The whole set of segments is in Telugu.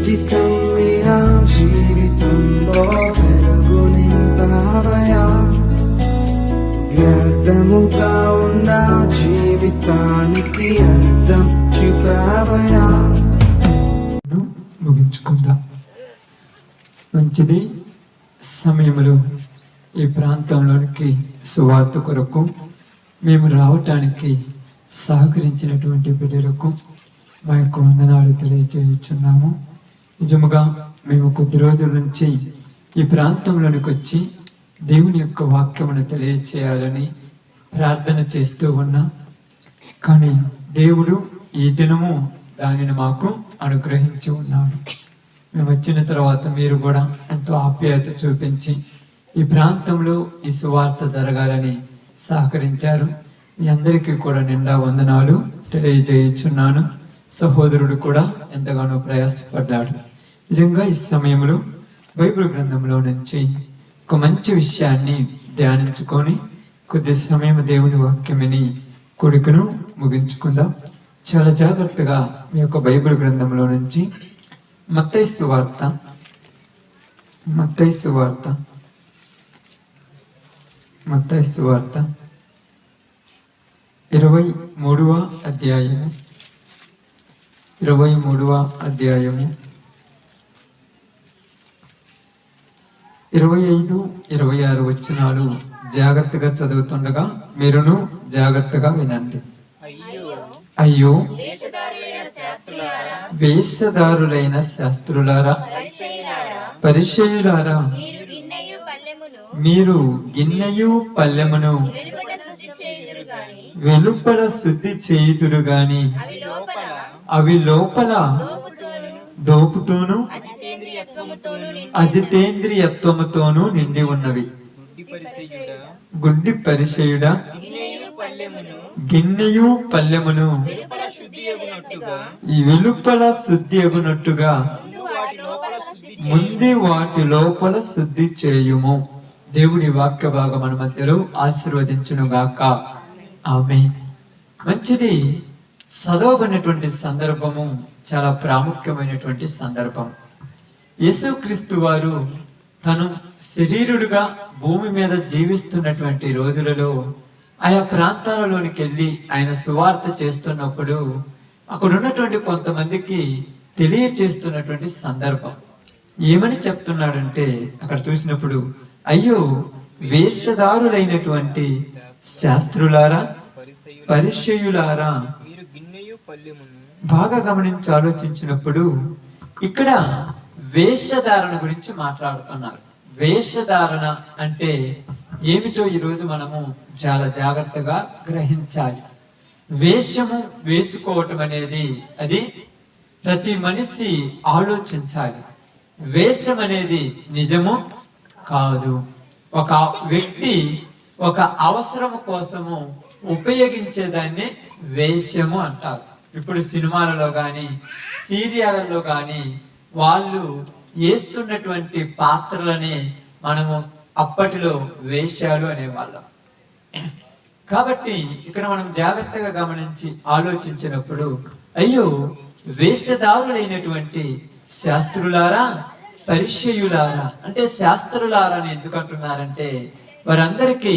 కమ్మిన జీవితంలో వెలుగు నింపావయా, వ్యర్థముగా ఉన్న జీవితానికి అర్థం చూపావయా. ముగించుకుందాం. మంచిది. సమయంలో ఈ ప్రాంతంలోనికి సువార్త కొరకు మేము రావటానికి సహకరించినటువంటి బిడ్డలకు మా యొక్క వందనాలు తెలియజేయుచున్నాము. నిజముగా మేము కొద్ది రోజుల నుంచి ఈ ప్రాంతంలోనికి వచ్చి దేవుని యొక్క వాక్యమును తెలియచేయాలని ప్రార్థన చేస్తూ ఉన్నాం. కానీ దేవుడు ఈ దినము దానిని మాకు అనుగ్రహించి ఉన్నాడు. మేము వచ్చిన తర్వాత మీరు కూడా ఎంతో ఆప్యాయత చూపించి ఈ ప్రాంతంలో ఈ సువార్త జరగాలని సహకరించారు. మీ అందరికీ కూడా నిండా వందనాలు తెలియజేయుచున్నాను. సహోదరుడు కూడా ఎంతగానో ప్రయాసపడ్డాడు. నిజంగా ఈ సమయంలో బైబిల్ గ్రంథంలో నుంచి ఒక మంచి విషయాన్ని ధ్యానించుకొని కొద్ది సమయం దేవుని వాక్యమని కొడుకును ముగించుకుందాం. చాలా జాగ్రత్తగా మీ యొక్క బైబిల్ గ్రంథంలో నుంచి మత్తయి సువార్త 23వ అధ్యాయము 25-26 వచనాలు జాగ్రత్తగా చదువుతుండగా మీరును జాగ్రత్తగా వినండి. అయ్యో వేషధారులైన శాస్త్రులారా, పరిసయ్యులారా, మీరు గిన్నెయు పల్లెమును వెలుపల శుద్ధి చేయుదురు గాని అవి లోపల దోపుతోను అజితేంద్రియత్వముతోను నిండి ఉన్నవి. గుడ్డి పరిసయ్యుడా, గిన్నెయు పల్లెమును ఈ వెలుపల శుద్ధి అగునట్టుగా ముందు వాటి లోపల శుద్ధి చేయుము. దేవుడి వాక్య భాగం మన మధ్యలో ఆశీర్వదించును గాక. ఆమేన్. మంచిది. చదవబడినటువంటి సందర్భము చాలా ప్రాముఖ్యమైనటువంటి సందర్భం. యేసుక్రీస్తు వారు తను శరీరుడుగా భూమి మీద జీవిస్తున్నటువంటి రోజులలో ఆయా ప్రాంతాలలోనికి వెళ్ళి ఆయన సువార్త చేస్తున్నప్పుడు అక్కడ ఉన్నటువంటి కొంతమందికి తెలియచేస్తున్నటువంటి సందర్భం. ఏమని చెప్తున్నాడంటే అక్కడ చూసినప్పుడు, అయ్యో వేషధారులైనటువంటి శాస్త్రులారా, పరిసయ్యులారా. బాగా గమనించి ఆలోచించినప్పుడు ఇక్కడ వేషధారణ గురించి మాట్లాడుతున్నారు. వేషధారణ అంటే ఏమిటో ఈరోజు మనము చాలా జాగ్రత్తగా గ్రహించాలి. వేషము వేసుకోవటం అనేది అది ప్రతి మనిషి ఆలోచించాలి. వేషం అనేది నిజము కాదు. ఒక వ్యక్తి ఒక అవసరం కోసము ఉపయోగించేదాన్ని వేషము అంటారు. ఇప్పుడు సినిమాలలో కానీ సీరియాలలో కానీ వాళ్ళు వేస్తున్నటువంటి పాత్రలని మనము అప్పటిలో వేషాలు అనేవాళ్ళం. కాబట్టి ఇక్కడ మనం జాగ్రత్తగా గమనించి ఆలోచించినప్పుడు, అయ్యో వేషధారులైనటువంటి శాస్త్రులారా, పరిసయ్యులారా. అంటే శాస్త్రులారా అని ఎందుకు అంటున్నారంటే వారందరికీ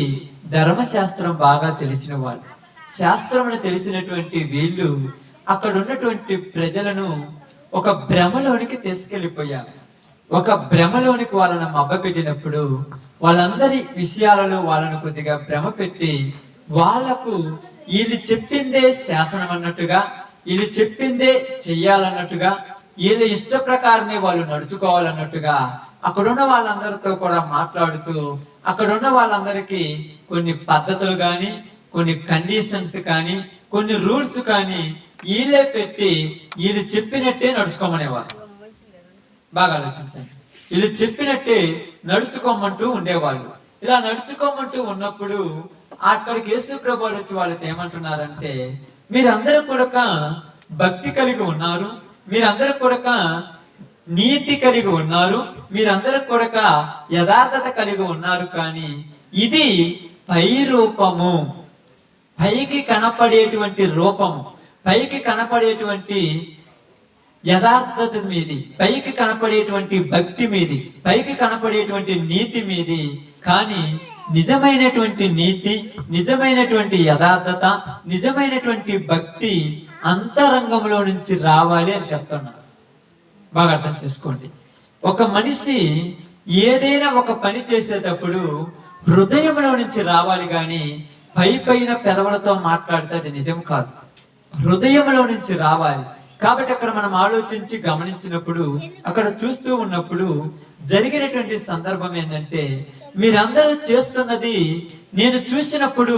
ధర్మశాస్త్రం బాగా తెలిసిన వాళ్ళు. శాస్త్రమును తెలిసినటువంటి వీళ్ళు అక్కడ ఉన్నటువంటి ప్రజలను ఒక భ్రమలోనికి తీసుకెళ్లిపోయారు. ఒక భ్రమలోనికి వాళ్ళను మభ్యపెట్టినప్పుడు వాళ్ళందరి విషయాలలో వాళ్ళను కొద్దిగా భ్రమ పెట్టి వాళ్లకు వీళ్ళు చెప్పిందే శాసనం అన్నట్టుగా, వీళ్ళు చెప్పిందే చెయ్యాలన్నట్టుగా, వీళ్ళ ఇష్ట ప్రకారమే వాళ్ళు నడుచుకోవాలన్నట్టుగా అక్కడున్న వాళ్ళందరితో కూడా మాట్లాడుతూ అక్కడున్న వాళ్ళందరికీ కొన్ని పద్ధతులు కానీ, కొన్ని కండిషన్స్ కానీ, కొన్ని రూల్స్ కానీ వీళ్ళే పెట్టి వీళ్ళు చెప్పినట్టే నడుచుకోమనేవారు. బాగా ఆలోచించండి. వీళ్ళు చెప్పినట్టే నడుచుకోమంటూ ఉండేవాళ్ళు. ఇలా నడుచుకోమంటూ ఉన్నప్పుడు అక్కడికి యేసు ప్రభువు వచ్చి వాళ్ళతో ఏమంటున్నారంటే, మీరందరూ కూడా భక్తి కలిగి ఉన్నారు, మీరందరూ కూడా నీతి కలిగి ఉన్నారు, మీరందరూ కూడా యథార్థత కలిగి ఉన్నారు, కానీ ఇది పై రూపము, పైకి కనపడేటువంటి రూపము, పైకి కనపడేటువంటి యథార్థత మీది, పైకి కనపడేటువంటి భక్తి మీది, పైకి కనపడేటువంటి నీతి మీది. కానీ నిజమైనటువంటి నీతి, నిజమైనటువంటి యథార్థత, నిజమైనటువంటి భక్తి అంతరంగంలో నుంచి రావాలి అని చెప్తున్నారు. బాగా అర్థం చేసుకోండి. ఒక మనిషి ఏదైనా ఒక పని చేసేటప్పుడు హృదయంలో నుంచి రావాలి, కానీ పైన పెదవులతో మాట్లాడితే అది నిజం కాదు. హృదయంలో నుంచి రావాలి. కాబట్టి అక్కడ మనం ఆలోచించి గమనించినప్పుడు, అక్కడ చూస్తూ ఉన్నప్పుడు జరిగినటువంటి సందర్భం ఏంటంటే, మీరందరూ చేస్తున్నది నేను చూసినప్పుడు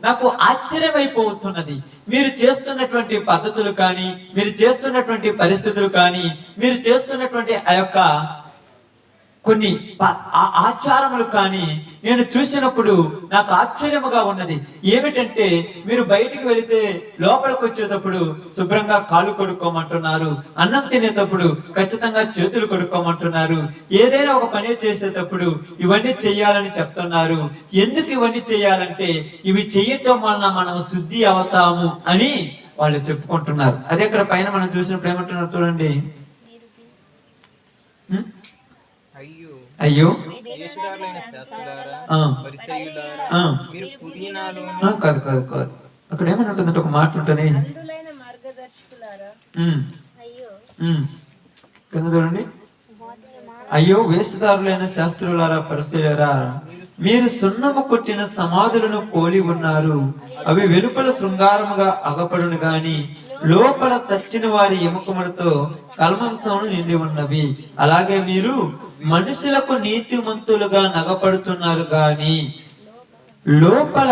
నాకు ఆశ్చర్యమైపోతున్నది. మీరు చేస్తున్నటువంటి పద్ధతులు కానీ, మీరు చేస్తున్నటువంటి పరిస్థితులు కానీ, మీరు చేస్తున్నటువంటి ఆ యొక్క కొన్ని ఆచారములు కానీ నేను చూసినప్పుడు నాకు ఆశ్చర్యముగా ఉన్నది. ఏమిటంటే, మీరు బయటికి వెళితే లోపలికి వచ్చేటప్పుడు శుభ్రంగా కాళ్ళు కడుక్కోమంటున్నారు, అన్నం తినేటప్పుడు ఖచ్చితంగా చేతులు కడుక్కోమంటున్నారు, ఏదైనా ఒక పని చేసేటప్పుడు ఇవన్నీ చెయ్యాలని చెప్తున్నారు. ఎందుకు ఇవన్నీ చేయాలంటే, ఇవి చేయటం వలన మనం శుద్ధి అవుతాము అని వాళ్ళు చెప్పుకుంటున్నారు. అదే ఇక్కడ పైన మనం చూసినప్పుడు ఏమంటున్నారు చూడండి. అయ్యో కాదు కాదు కాదు, అక్కడ ఏమని ఉంటుందంటే ఒక మాట ఉంటుంది కింద చూడండి. అయ్యో వేషధారులైన శాస్త్రులారా, పరిసయ్యులారా, మీరు సున్నము కొట్టిన సమాధులను పోలి ఉన్నారు. అవి వెలుపల శృంగారముగా అగపడును గాని లోపల చచ్చిన వారి ఎముకములతో కల్మాంసమును నిండి ఉన్నవి. అలాగే మీరు మనుషులకు నీతిమంతులుగా నగపడుతున్నారు గాని లోపల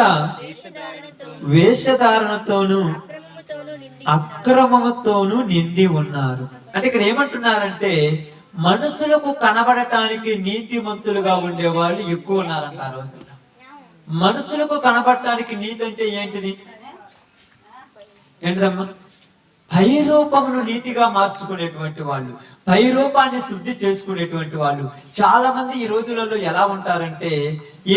వేషధారణతోను అక్రమముతోను నిండి ఉన్నారు. అంటే ఇక్కడ ఏమంటున్నారంటే, మనుషులకు కనబడటానికి నీతిమంతులుగా ఉండే వాళ్ళు ఎక్కువ ఉన్నారంట ఆ రోజున. మనుషులకు కనబడటానికి నీతి అంటే ఏంటిది? ఏంటిదమ్మా? పై రూపమును నీతిగా మార్చుకునేటువంటి వాళ్ళు, పై రూపాన్ని శుద్ధి చేసుకునేటువంటి వాళ్ళు. చాలా మంది ఈ రోజులలో ఎలా ఉంటారంటే,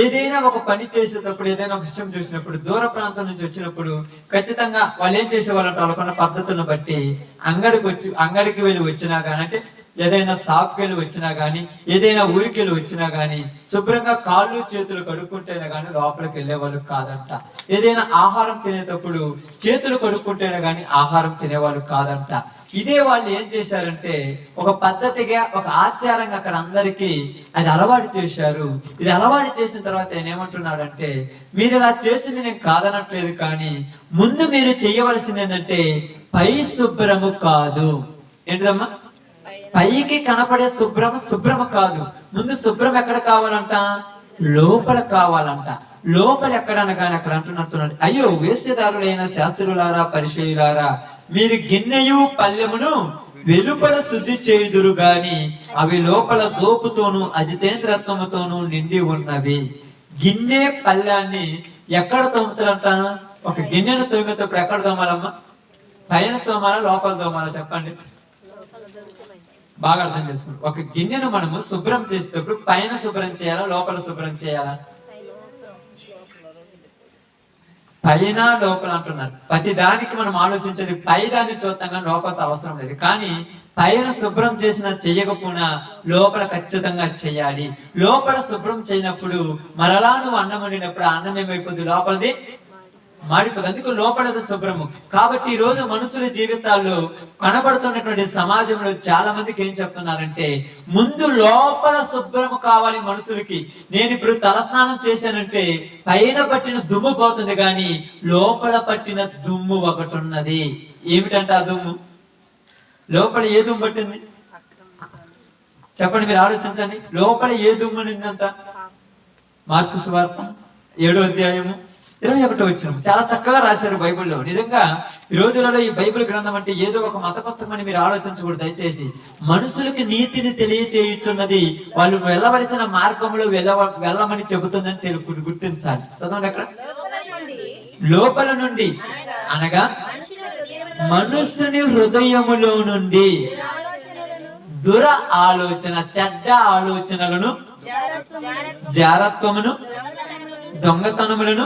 ఏదైనా ఒక పని చేసేటప్పుడు, ఏదైనా ఒక విషయం చూసినప్పుడు, దూర ప్రాంతం నుంచి వచ్చినప్పుడు ఖచ్చితంగా వాళ్ళు ఏం చేసేవాళ్ళంటే, వాళ్ళకున్న పద్ధతులను బట్టి అంగడికి వెళ్ళి వచ్చినా కానీ, అంటే ఏదైనా షాప్కి వెళ్ళి వచ్చినా గానీ, ఏదైనా ఊరికి వెళ్ళి వచ్చినా గానీ శుభ్రంగా కాళ్ళు చేతులు కడుక్కుంటేనే గానీ లోపలికి వెళ్ళేవాళ్ళు కాదంట. ఏదైనా ఆహారం తినేటప్పుడు చేతులు కడుక్కుంటేనే గానీ ఆహారం తినేవాళ్ళు కాదంట. ఇదే వాళ్ళు ఏం చేశారంటే, ఒక పద్ధతిగా, ఒక ఆచారంగా అక్కడ అందరికీ అది అలవాటు చేశారు. ఇది అలవాటు చేసిన తర్వాత ఆయన ఏమంటున్నాడంటే, మీరు ఇలా చేసింది నేను కాదనట్లేదు, కానీ ముందు మీరు చేయవలసింది ఏంటంటే పై శుభ్రము కాదు. ఏంటిదమ్మా? పైకి కనపడే శుభ్రము కాదు. ముందు శుభ్రం ఎక్కడ కావాలంట? లోపల కావాలంట. లోపల ఎక్కడ అనగానే అక్కడ అంటున్నట్టున్నాడు, అయ్యో వేషధారులైన శాస్త్రులారా, పరిసయ్యులారా, మీరు గిన్నెయు పల్లెమును వెలుపల శుద్ధి చేయుదురు గాని అవి లోపల దోపుతోను అజితేంద్రత్వముతోను నిండి ఉన్నవి. గిన్నె పల్లెన్ని ఎక్కడ తోముతారంట? ఒక గిన్నెను తోమేటప్పుడు ఎక్కడ తోమాలమ్మా? పైన తోమాలా, లోపల తోమాలా? చెప్పండి. బాగా అర్థం చేసుకోండి. ఒక గిన్నెను మనము శుభ్రం చేసేటప్పుడు పైన శుభ్రం చేయాలా, లోపల శుభ్రం చేయాలా? పైన లోపల అంటున్నారు. ప్రతి దానికి మనం ఆలోచించేది పై దాన్ని చూద్దాం కానీ లోపల అవసరం లేదు. కానీ పైన శుభ్రం చేసినా చెయ్యకపోయినా లోపల ఖచ్చితంగా చెయ్యాలి. లోపల శుభ్రం చేయనప్పుడు మరలా నువ్వు అన్నం వండినప్పుడు అన్నం ఏమైపోద్ది? లోపలిది మాడిపోదు. అందుకు లోపలది శుభ్రము. కాబట్టి ఈ రోజు మనుషుల జీవితాల్లో కనబడుతున్నటువంటి సమాజంలో చాలా మందికి ఏం చెప్తున్నారంటే, ముందు లోపల శుభ్రము కావాలి మనుషులకి. నేను ఇప్పుడు తలస్నానం చేశానంటే పైన పట్టిన దుమ్ము పోతుంది, కానీ లోపల పట్టిన దుమ్ము ఒకటి ఉన్నది. ఏమిటంటే ఆ దుమ్ము లోపల ఏ దుమ్ము పట్టింది? చెప్పండి, మీరు ఆలోచించండి. లోపల ఏ దుమ్ము నిందంట? మార్కు సువార్త 7వ అధ్యాయము 21వ వచనం చాలా చక్కగా రాశారు బైబిల్లో. నిజంగా ఈ రోజులలో ఈ బైబిల్ గ్రంథం అంటే ఏదో ఒక మత పుస్తకం అని మీరు ఆలోచించకూడదు. దయచేసి మనుషులకి నీతిని తెలియచేయుచున్నది, వాళ్ళు వెళ్ళవలసిన మార్గంలో వెళ్ళమని చెబుతుందని గుర్తించాలి. చదవండి అక్కడ. లోపల నుండి అనగా మనుషుని హృదయములో నుండి దుర ఆలోచన, చెడ్డ ఆలోచనలను, జారత్వమును, దొంగతనములను,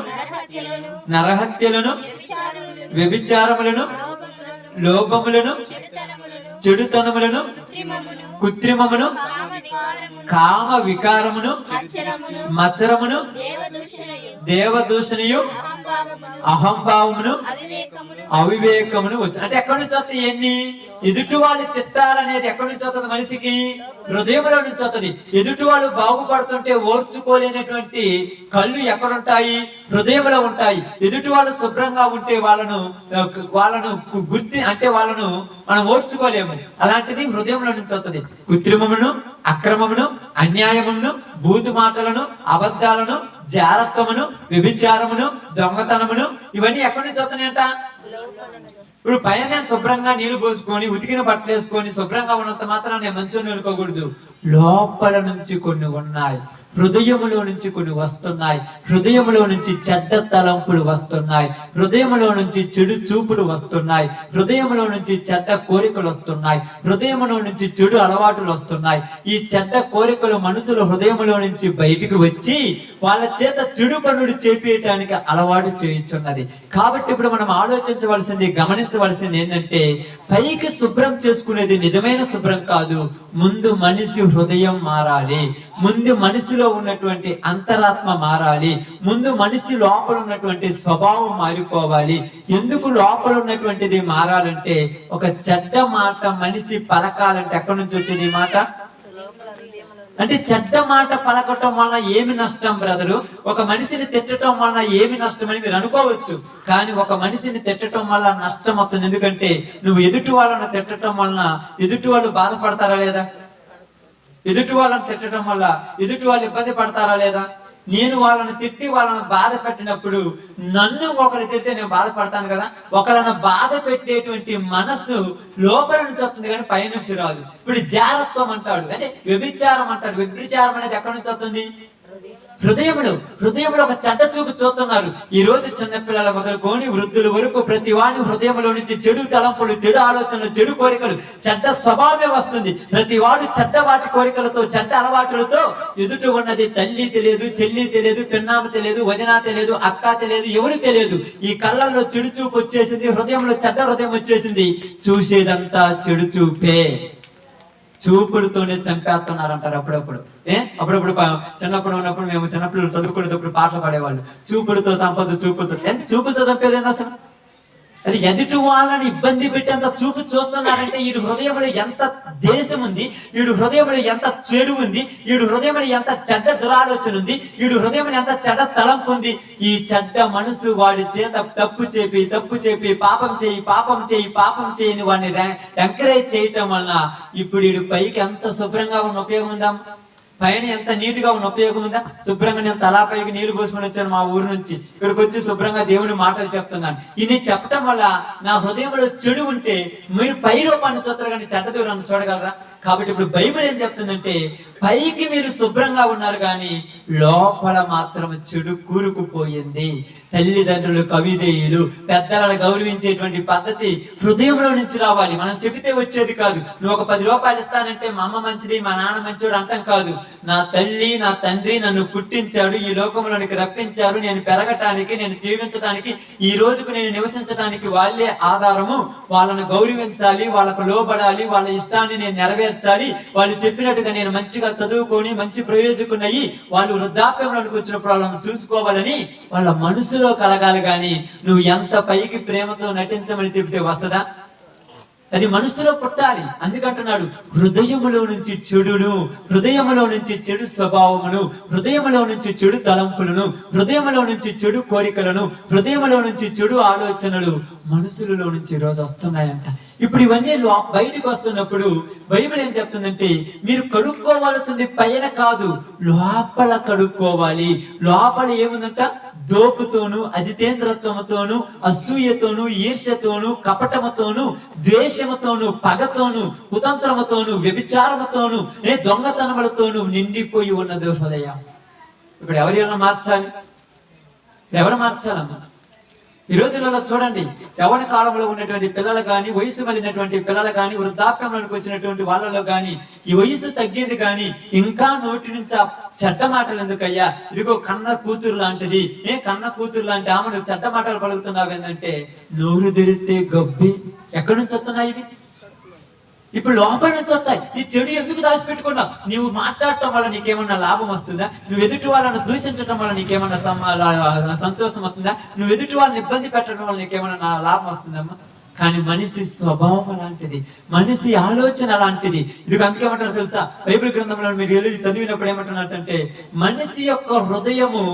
నరహత్యలను, వ్యభిచారములను, లోపములను, చెడుతనములను, కృత్రిమమును, కామ వికారమును, మత్సరమును, దేవదూషణయు, అహంభావమును, అవివేకమును వచ్చి. అంటే ఎక్కడి నుంచి వస్తాయి ఎన్ని? ఎదుటి వాళ్ళు తిట్టాలనేది ఎక్కడి నుంచి వస్తుంది మనిషికి? హృదయంలో నుంచి వస్తుంది. ఎదుటి వాళ్ళు బాగుపడుతుంటే ఓర్చుకోలేనటువంటి కళ్ళు ఎక్కడుంటాయి? హృదయంలో ఉంటాయి. ఎదుటి వాళ్ళు శుభ్రంగా ఉంటే వాళ్ళను గుర్తి అంటే వాళ్ళను మనం ఓర్చుకోలేము. అలాంటిది హృదయంలో నుంచి వస్తుంది. కృత్రిమమును, అక్రమమును, అన్యాయమును, బూతు మాటలను, అబద్ధాలను, జారత్వమును, వ్యభిచారమును, దొంగతనమును ఇవన్నీ ఎక్కడి నుంచి వస్తున్నాయంట? ఇప్పుడు పైన శుభ్రంగా నీళ్లు పోసుకొని ఉతికిన బట్టలు వేసుకొని శుభ్రంగా ఉన్నంత మాత్రం నేను మంచిగా అనుకోకూడదు. లోపల నుంచి కొన్ని ఉన్నాయి, హృదయములో నుంచి కొన్ని వస్తున్నాయి. హృదయములో నుంచి చెడ్డ తలంపులు వస్తున్నాయి, హృదయములో నుంచి చెడు చూపులు వస్తున్నాయి, హృదయములో నుంచి చెడ్డ కోరికలు వస్తున్నాయి, హృదయములో నుంచి చెడు అలవాటులు వస్తున్నాయి. ఈ చెడ్డ కోరికలు మనుషుల హృదయములో నుంచి బయటికి వచ్చి వాళ్ళ చేత చెడు పనులు చేపేయటానికి అలవాటు చేయించున్నది. కాబట్టి ఇప్పుడు మనం ఆలోచించవలసింది, గమనించవలసింది ఏంటంటే పైకి శుభ్రం చేసుకునేది నిజమైన శుభ్రం కాదు. ముందు మనిషి హృదయం మారాలి, ముందు మనిషిలో ఉన్నటువంటి అంతరాత్మ మారాలి, ముందు మనిషి లోపల ఉన్నటువంటి స్వభావం మారిపోవాలి. ఎందుకు లోపల ఉన్నటువంటిది మారాలంటే ఒక చెడ్డ మాట మనిషి పలకాలంటే ఎక్కడి నుంచి వచ్చేది ఈ మాట? అంటే చెడ్డ మాట పలకటం వలన ఏమి నష్టం బ్రదరు? ఒక మనిషిని తిట్టడం వలన ఏమి నష్టం అని మీరు అనుకోవచ్చు. కానీ ఒక మనిషిని తిట్టడం వల్ల నష్టం అవుతుంది. ఎందుకంటే నువ్వు ఎదుటి వాళ్ళని తిట్టడం వలన ఎదుటి వాళ్ళు బాధపడతారా లేదా? ఎదుటి వాళ్ళని తిట్టడం వల్ల ఎదుటి వాళ్ళు ఇబ్బంది పడతారా లేదా? నేను వాళ్ళని తిట్టి వాళ్ళని బాధ పెట్టినప్పుడు నన్ను ఒకరు తిడితే నేను బాధపడతాను కదా. ఒకళ్ళని బాధ పెట్టేటువంటి మనసు లోపల నుంచి వస్తుంది కానీ పైనుంచి రాదు. ఇప్పుడు జారత్వం అంటాడు, అంటే వ్యభిచారం అంటాడు. వ్యభిచారం అనేది ఎక్కడి నుంచి వస్తుంది? హృదయంలో ఒక చెడ్డ చూపు చూస్తున్నారు. ఈ రోజు చిన్నపిల్లల మొదలుకొని వృద్ధుల వరకు ప్రతి వాడి హృదయంలో నుంచి చెడు తలంపులు, చెడు ఆలోచనలు, చెడు కోరికలు, చెడ్డ స్వభావమే వస్తుంది. ప్రతి వాడు చెడ్డ వాటి కోరికలతో, చెడ్డ అలవాట్లతో ఎదుటి ఉన్నది తల్లి తెలియదు, చెల్లి తెలియదు, పిన్నామ తెలియదు, వదిన తెలియదు, అక్క తెలియదు, ఎవరు తెలియదు. ఈ కళ్ళల్లో చెడు చూపు వచ్చేసింది, హృదయంలో చెడ్డ హృదయం వచ్చేసింది. చూసేదంతా చెడు చూపే. చూపులతోనే చంపేస్తున్నారంటారు అప్పుడప్పుడు. అప్పుడప్పుడు చిన్నప్పుడు ఉన్నప్పుడు మేము చిన్నపిల్లలు చదువుకునేటప్పుడు పాటలు పాడేవాళ్ళు. చూపులతో సంపద, చూపులతో. ఎంత చూపులతో చంపేదేంటి అసలు? అది ఎదుటి వాళ్ళని ఇబ్బంది పెట్టేంత చూపు చూస్తున్నారంటే వీడు హృదయంలో ఎంత దేశం ఉంది, వీడు హృదయంలో ఎంత చెడు ఉంది, వీడు హృదయంలో ఎంత చెడ్డ దురాలోచన ఉంది, వీడు హృదయంలో ఎంత చెడ్డ తలంపు ఉంది. ఈ చెడ్డ మనసు వాడి చేత తప్పు చేపి పాపం చేయని వాడిని ఎంకరేజ్ చేయటం వలన ఇప్పుడు వీడు పైకి ఎంత శుభ్రంగా ఉన్న ఉపయోగం ఉందా? పైన ఎంత నీట్ గా ఉన్న ఉపయోగం ఉందా? శుభ్రంగా నేను తలా పైకి నీళ్లు పోసుకొని వచ్చాను మా ఊరు నుంచి, ఇక్కడికి వచ్చి శుభ్రంగా దేవుని మాటలు చెప్తున్నాను. ఇది చెప్పటం వల్ల నా హృదయంలో చెడు ఉంటే మీరు పై రూపాన్ని చూస్తారు కానీ చెడ్డ దూరాన్ని చూడగలరా? కాబట్టి ఇప్పుడు బైబిల్ ఏం చెప్తుందంటే పైకి మీరు శుభ్రంగా ఉన్నారు కానీ లోపల మాత్రం చెడు కూరుకుపోయింది. తల్లిదండ్రులు, కవిదేయులు, పెద్దలను గౌరవించేటువంటి పద్ధతి హృదయంలో నుంచి రావాలి. మనం చెబితే వచ్చేది కాదు. నువ్వు ఒక 10 రూపాయలు ఇస్తానంటే మా అమ్మ మంచిది, మా నాన్న మంచోడు అంటాం కాదు. నా తల్లి, నా తండ్రి నన్ను పుట్టించాడు, ఈ లోకంలోనికి రప్పించారు, నేను పెరగటానికి, నేను జీవించడానికి, ఈ రోజుకు నేను నివసించడానికి వాళ్ళే ఆధారము. వాళ్ళను గౌరవించాలి, వాళ్ళకు లోబడాలి, వాళ్ళ ఇష్టాన్ని నేను నెరవేర్చాలి. వాళ్ళు చెప్పినట్టుగా నేను మంచిగా చదువుకొని మంచి ప్రయోజకునయ్యి వాళ్ళు వృద్ధాప్యంలోకి వచ్చినప్పుడు వాళ్ళని చూసుకోవాలని వాళ్ళ మనసులో కలగాలి. కానీ నువ్వు ఎంత పైకి ప్రేమతో నటించమని చెబితే వస్తుందా? అది మనసులో పుట్టాలి. అందుకంటున్నాడు హృదయములో నుంచి చెడును, హృదయములో నుంచి చెడు స్వభావమును, హృదయములో నుంచి చెడు తలంపులను, హృదయములో నుంచి చెడు కోరికలను, హృదయములో నుంచి చెడు ఆలోచనలు మనసులలో నుంచి ఈరోజు వస్తున్నాయంట. ఇప్పుడు ఇవన్నీ బయటకు వస్తున్నప్పుడు బైబిల్ ఏం చెప్తుందంటే మీరు కడుక్కోవాల్సింది పైన కాదు, లోపల కడుక్కోవాలి. లోపల ఏముందంట? దోపుతోను, అజితేంద్రత్వముతోను, అసూయతోను, ఈర్ష్యతోను, కపటముతోను, ద్వేషముతోను, పగతోను, కుతంత్రముతోను, వ్యభిచారముతోను, దొంగతనములతోను నిండిపోయి ఉన్నది హృదయం. ఇప్పుడు ఎవరైనా మార్చాలి? ఎవరు మార్చాలమ్మా? ఈ రోజులలో చూడండి, యవ్వన కాలంలో ఉన్నటువంటి పిల్లలు కానీ, వయసు మళ్ళినటువంటి పిల్లలు కానీ, వృద్ధాప్యంలోకి వచ్చినటువంటి వాళ్ళలో కానీ ఈ వయసు తగ్గింది కానీ ఇంకా నోటి నుంచి ఆ చెడ్డ మాటలు ఎందుకయ్యా? ఇదిగో కన్న కూతురు లాంటిది, కన్న కూతురు లాంటి ఆమె నువ్వు చెడ్డ మాటలు పలుకుతున్నావు ఏంటంటే నోరు తెరిస్తే గబ్బి. ఎక్కడి నుంచి వస్తున్నాయి ఇవి? ఇప్పుడు లోపల నుంచి వస్తాయి. ఈ చెడు ఎందుకు దాచిపెట్టుకున్నావు? నువ్వు మాట్లాడటం వల్ల నీకేమన్నా లాభం వస్తుందా? నువ్వు ఎదుటి వాళ్ళని దూషించడం వల్ల నీకేమన్నా సంతోషం వస్తుందా? నువ్వు ఎదుటి వాళ్ళని ఇబ్బంది పెట్టడం వల్ల నీకేమన్నా లాభం వస్తుందమ్మా? కానీ మనిషి స్వభావం అలాంటిది, మనిషి ఆలోచన అలాంటిది. ఇది అందుకేమంటారు తెలుసా? బైబిల్ గ్రంథంలో మీరు వెళ్ళి చదివినప్పుడు ఏమంటున్నారంటే, మనిషి యొక్క హృదయము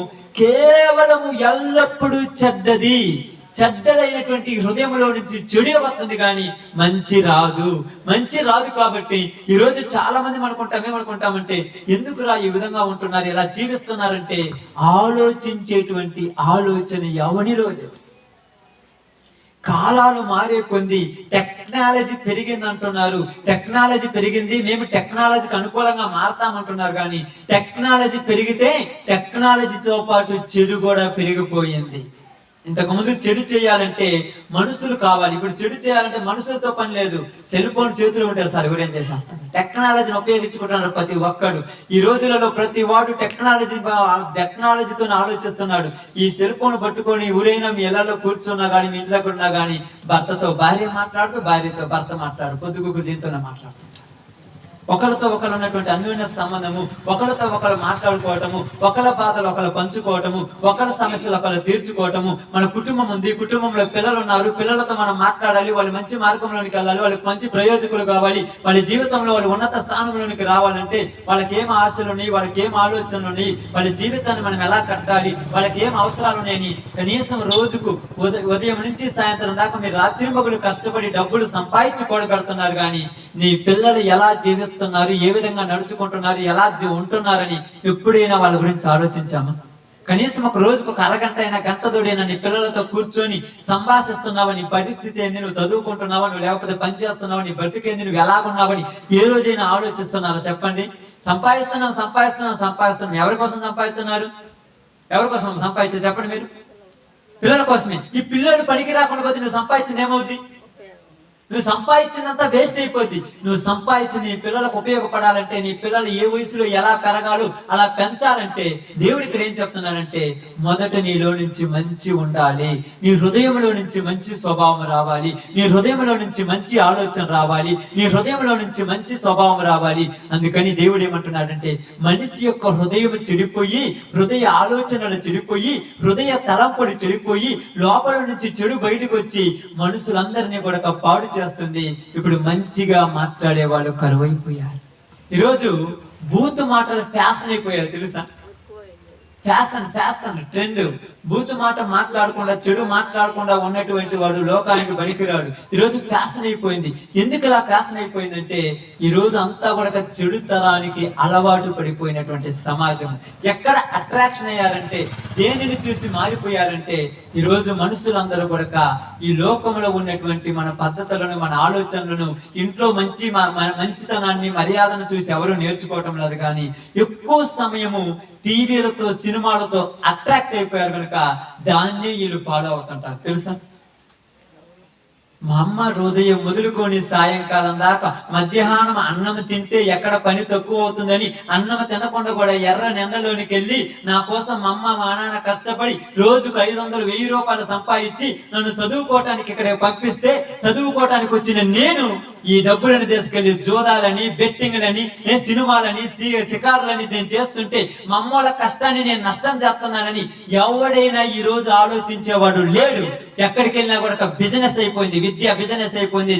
కేవలము ఎల్లప్పుడూ చెడ్డది, చెడ్డదైనటువంటి హృదయంలో నుంచి చెడు వస్తుంది కానీ మంచి రాదు. మంచి రాదు కాబట్టి ఈ రోజు చాలా మంది ఏమనుకుంటామంటే, ఎందుకురా ఈ విధంగా ఉంటున్నారు, ఇలా జీవిస్తున్నారంటే ఆలోచించేటువంటి ఆలోచన ఎవనిలో లేదు. కాలాలు మారే కొంది టెక్నాలజీ పెరిగింది అంటున్నారు. టెక్నాలజీ పెరిగింది, మేము టెక్నాలజీకి అనుకూలంగా మారతామంటున్నారు. కానీ టెక్నాలజీ పెరిగితే టెక్నాలజీతో పాటు చెడు కూడా పెరిగిపోయింది. ఇంతకుముందు చెడు చేయాలంటే మనుషులు కావాలి, ఇప్పుడు చెడు చేయాలంటే మనుషులతో పని లేదు. సెల్ ఫోన్ చేతులు ఉంటే సార్ ఎవరేం చేసేస్తాను. టెక్నాలజీని ఉపయోగించుకుంటున్నాడు ప్రతి ఒక్కడు. ఈ రోజులలో ప్రతి వాడు టెక్నాలజీతో ఆలోచిస్తున్నాడు. ఈ సెల్ ఫోన్ పట్టుకొని ఊరైనా మీ ఇళ్లలో కూర్చున్నా కానీ, మీ ఇంటి దగ్గర ఉన్నా కానీ, భర్తతో భార్య మాట్లాడుతూ, భార్యతో భర్త మాట్లాడు, పొద్దుగుకు దీంతోనే మాట్లాడుతుంటారు. ఒకరితో ఒకరు ఉన్నటువంటి అన్యోన్య సంబంధము, ఒకరితో ఒకరు మాట్లాడుకోవటము, ఒకరి బాధలు ఒకరు పంచుకోవటము, ఒకరి సమస్యలు ఒకరు తీర్చుకోవటము. మన కుటుంబం ఉంది, కుటుంబంలో పిల్లలు ఉన్నారు, పిల్లలతో మనం మాట్లాడాలి, వాళ్ళు మంచి మార్గంలోనికి వెళ్ళాలి, వాళ్ళకి మంచి ప్రయోజకులు కావాలి, వాళ్ళ జీవితంలో వాళ్ళు ఉన్నత స్థానంలోనికి రావాలంటే వాళ్ళకి ఏం ఆశలు ఉన్నాయి, వాళ్ళకి ఏం ఆలోచనలు ఉన్నాయి, వాళ్ళ జీవితాన్ని మనం ఎలా కట్టాలి, వాళ్ళకి ఏం అవసరాలు ఉన్నాయని కనీసం రోజుకు ఉదయం నుంచి సాయంత్రం దాకా మీరు రాత్రి మగులు కష్టపడి డబ్బులు సంపాదించి కూడబెడుతున్నారు. కానీ నీ పిల్లలు ఎలా జీవిస్తున్నారు, ఏ విధంగా నడుచుకుంటున్నారు, ఎలా ఉంటున్నారని ఎప్పుడైనా వాళ్ళ గురించి ఆలోచించామా? కనీసం ఒక రోజుకు ఒక అరగంట అయినా, గంట దొడైనా నీ పిల్లలతో కూర్చొని సంభాషిస్తున్నావా? నీ పరిస్థితి ఏంది, నువ్వు చదువుకుంటున్నావా, నువ్వు లేకపోతే పని చేస్తున్నావా, నీ బ్రతికేంది, నువ్వు ఎలాగున్నావని ఏ రోజైనా ఆలోచిస్తున్నారో చెప్పండి. సంపాదిస్తున్నాం. ఎవరి కోసం సంపాదిస్తున్నారు? ఎవరి కోసం సంపాదించారు చెప్పండి మీరు? పిల్లల కోసమే. ఈ పిల్లలు పనికి రాకుండా పోతే నువ్వు సంపాదించింది ఏమవుద్ది? నువ్వు సంపాదించినంత వేస్ట్ అయిపోద్ది. నువ్వు సంపాదించి నీ పిల్లలకు ఉపయోగపడాలంటే, నీ పిల్లలు ఏ వయసులో ఎలా పెరగాలో అలా పెంచాలంటే దేవుడు ఇక్కడ ఏం చెప్తున్నాడంటే, మొదట నీలో నుంచి మంచి ఉండాలి, నీ హృదయంలో నుంచి మంచి స్వభావం రావాలి, నీ హృదయంలో నుంచి మంచి ఆలోచన రావాలి, నీ హృదయంలో నుంచి మంచి స్వభావం రావాలి. అందుకని దేవుడు ఏమంటున్నాడంటే, మనిషి యొక్క హృదయం చెడిపోయి, హృదయ ఆలోచనలు చెడిపోయి, హృదయ తలంపులు చెడిపోయి, లోపల నుంచి చెడు బయటకు వచ్చి మనుషులందరినీ కూడా పాడు చేస్తుంది. ఇప్పుడు మంచిగా మాట్లాడే వాళ్ళు కరువైపోయారు. ఈరోజు బూతు మాటలు ఫ్యాషన్ అయిపోయారు తెలుసా? Fashion trend. బూతు మాట మాట్లాడకుండా, చెడు మాట్లాడకుండా ఉన్నటువంటి వాడు లోకానికి పనికిరాడు. ఈరోజు ఫ్యాషన్ అయిపోయింది. ఎందుకు ఇలా ఫ్యాషన్ అయిపోయిందంటే, ఈ రోజు అంతా కూడా చెడు తరానికి అలవాటు పడిపోయినటువంటి సమాజం. ఎక్కడ అట్రాక్షన్ అయ్యారంటే, దేనిని చూసి మారిపోయారంటే, ఈ రోజు మనుషులందరూ కూడా ఈ లోకంలో ఉన్నటువంటి మన పద్ధతులను, మన ఆలోచనలను, ఇంట్లో మంచితనాన్ని, మర్యాదను చూసి ఎవరు నేర్చుకోవటం లేదు. కానీ ఎక్కువ సమయము టీవీలతో, సినిమాలతో అట్రాక్ట్ అయిపోయారు కనుక దాన్ని వీళ్ళు ఫాలో అవుతుంటారు తెలుసా? మా అమ్మ హృదయం మొదలుకొని సాయంకాలం దాకా మధ్యాహ్నం అన్నం తింటే ఎక్కడ పని తక్కువ అవుతుందని అన్నం తినకుండా కూడా ఎర్ర నెండలోనికి వెళ్ళి నా కోసం మా అమ్మ మా నాన్న కష్టపడి రోజుకు 500-1000 రూపాయలు సంపాదించి నన్ను చదువుకోవటానికి ఇక్కడ పంపిస్తే, చదువుకోవటానికి వచ్చిన నేను ఈ డబ్బులను తీసుకెళ్లి జోదాలని, బెట్టింగ్లని, సినిమాలని, షికారులని నేను చేస్తుంటే మా అమ్మోళ్ళ కష్టాన్ని నేను నష్టం చేస్తున్నానని ఎవడైనా ఈ రోజు ఆలోచించేవాడు లేడు. ఎక్కడికి వెళ్ళినా కూడా బిజినెస్ అయిపోయింది, విద్య బిజినెస్ అయిపోయింది,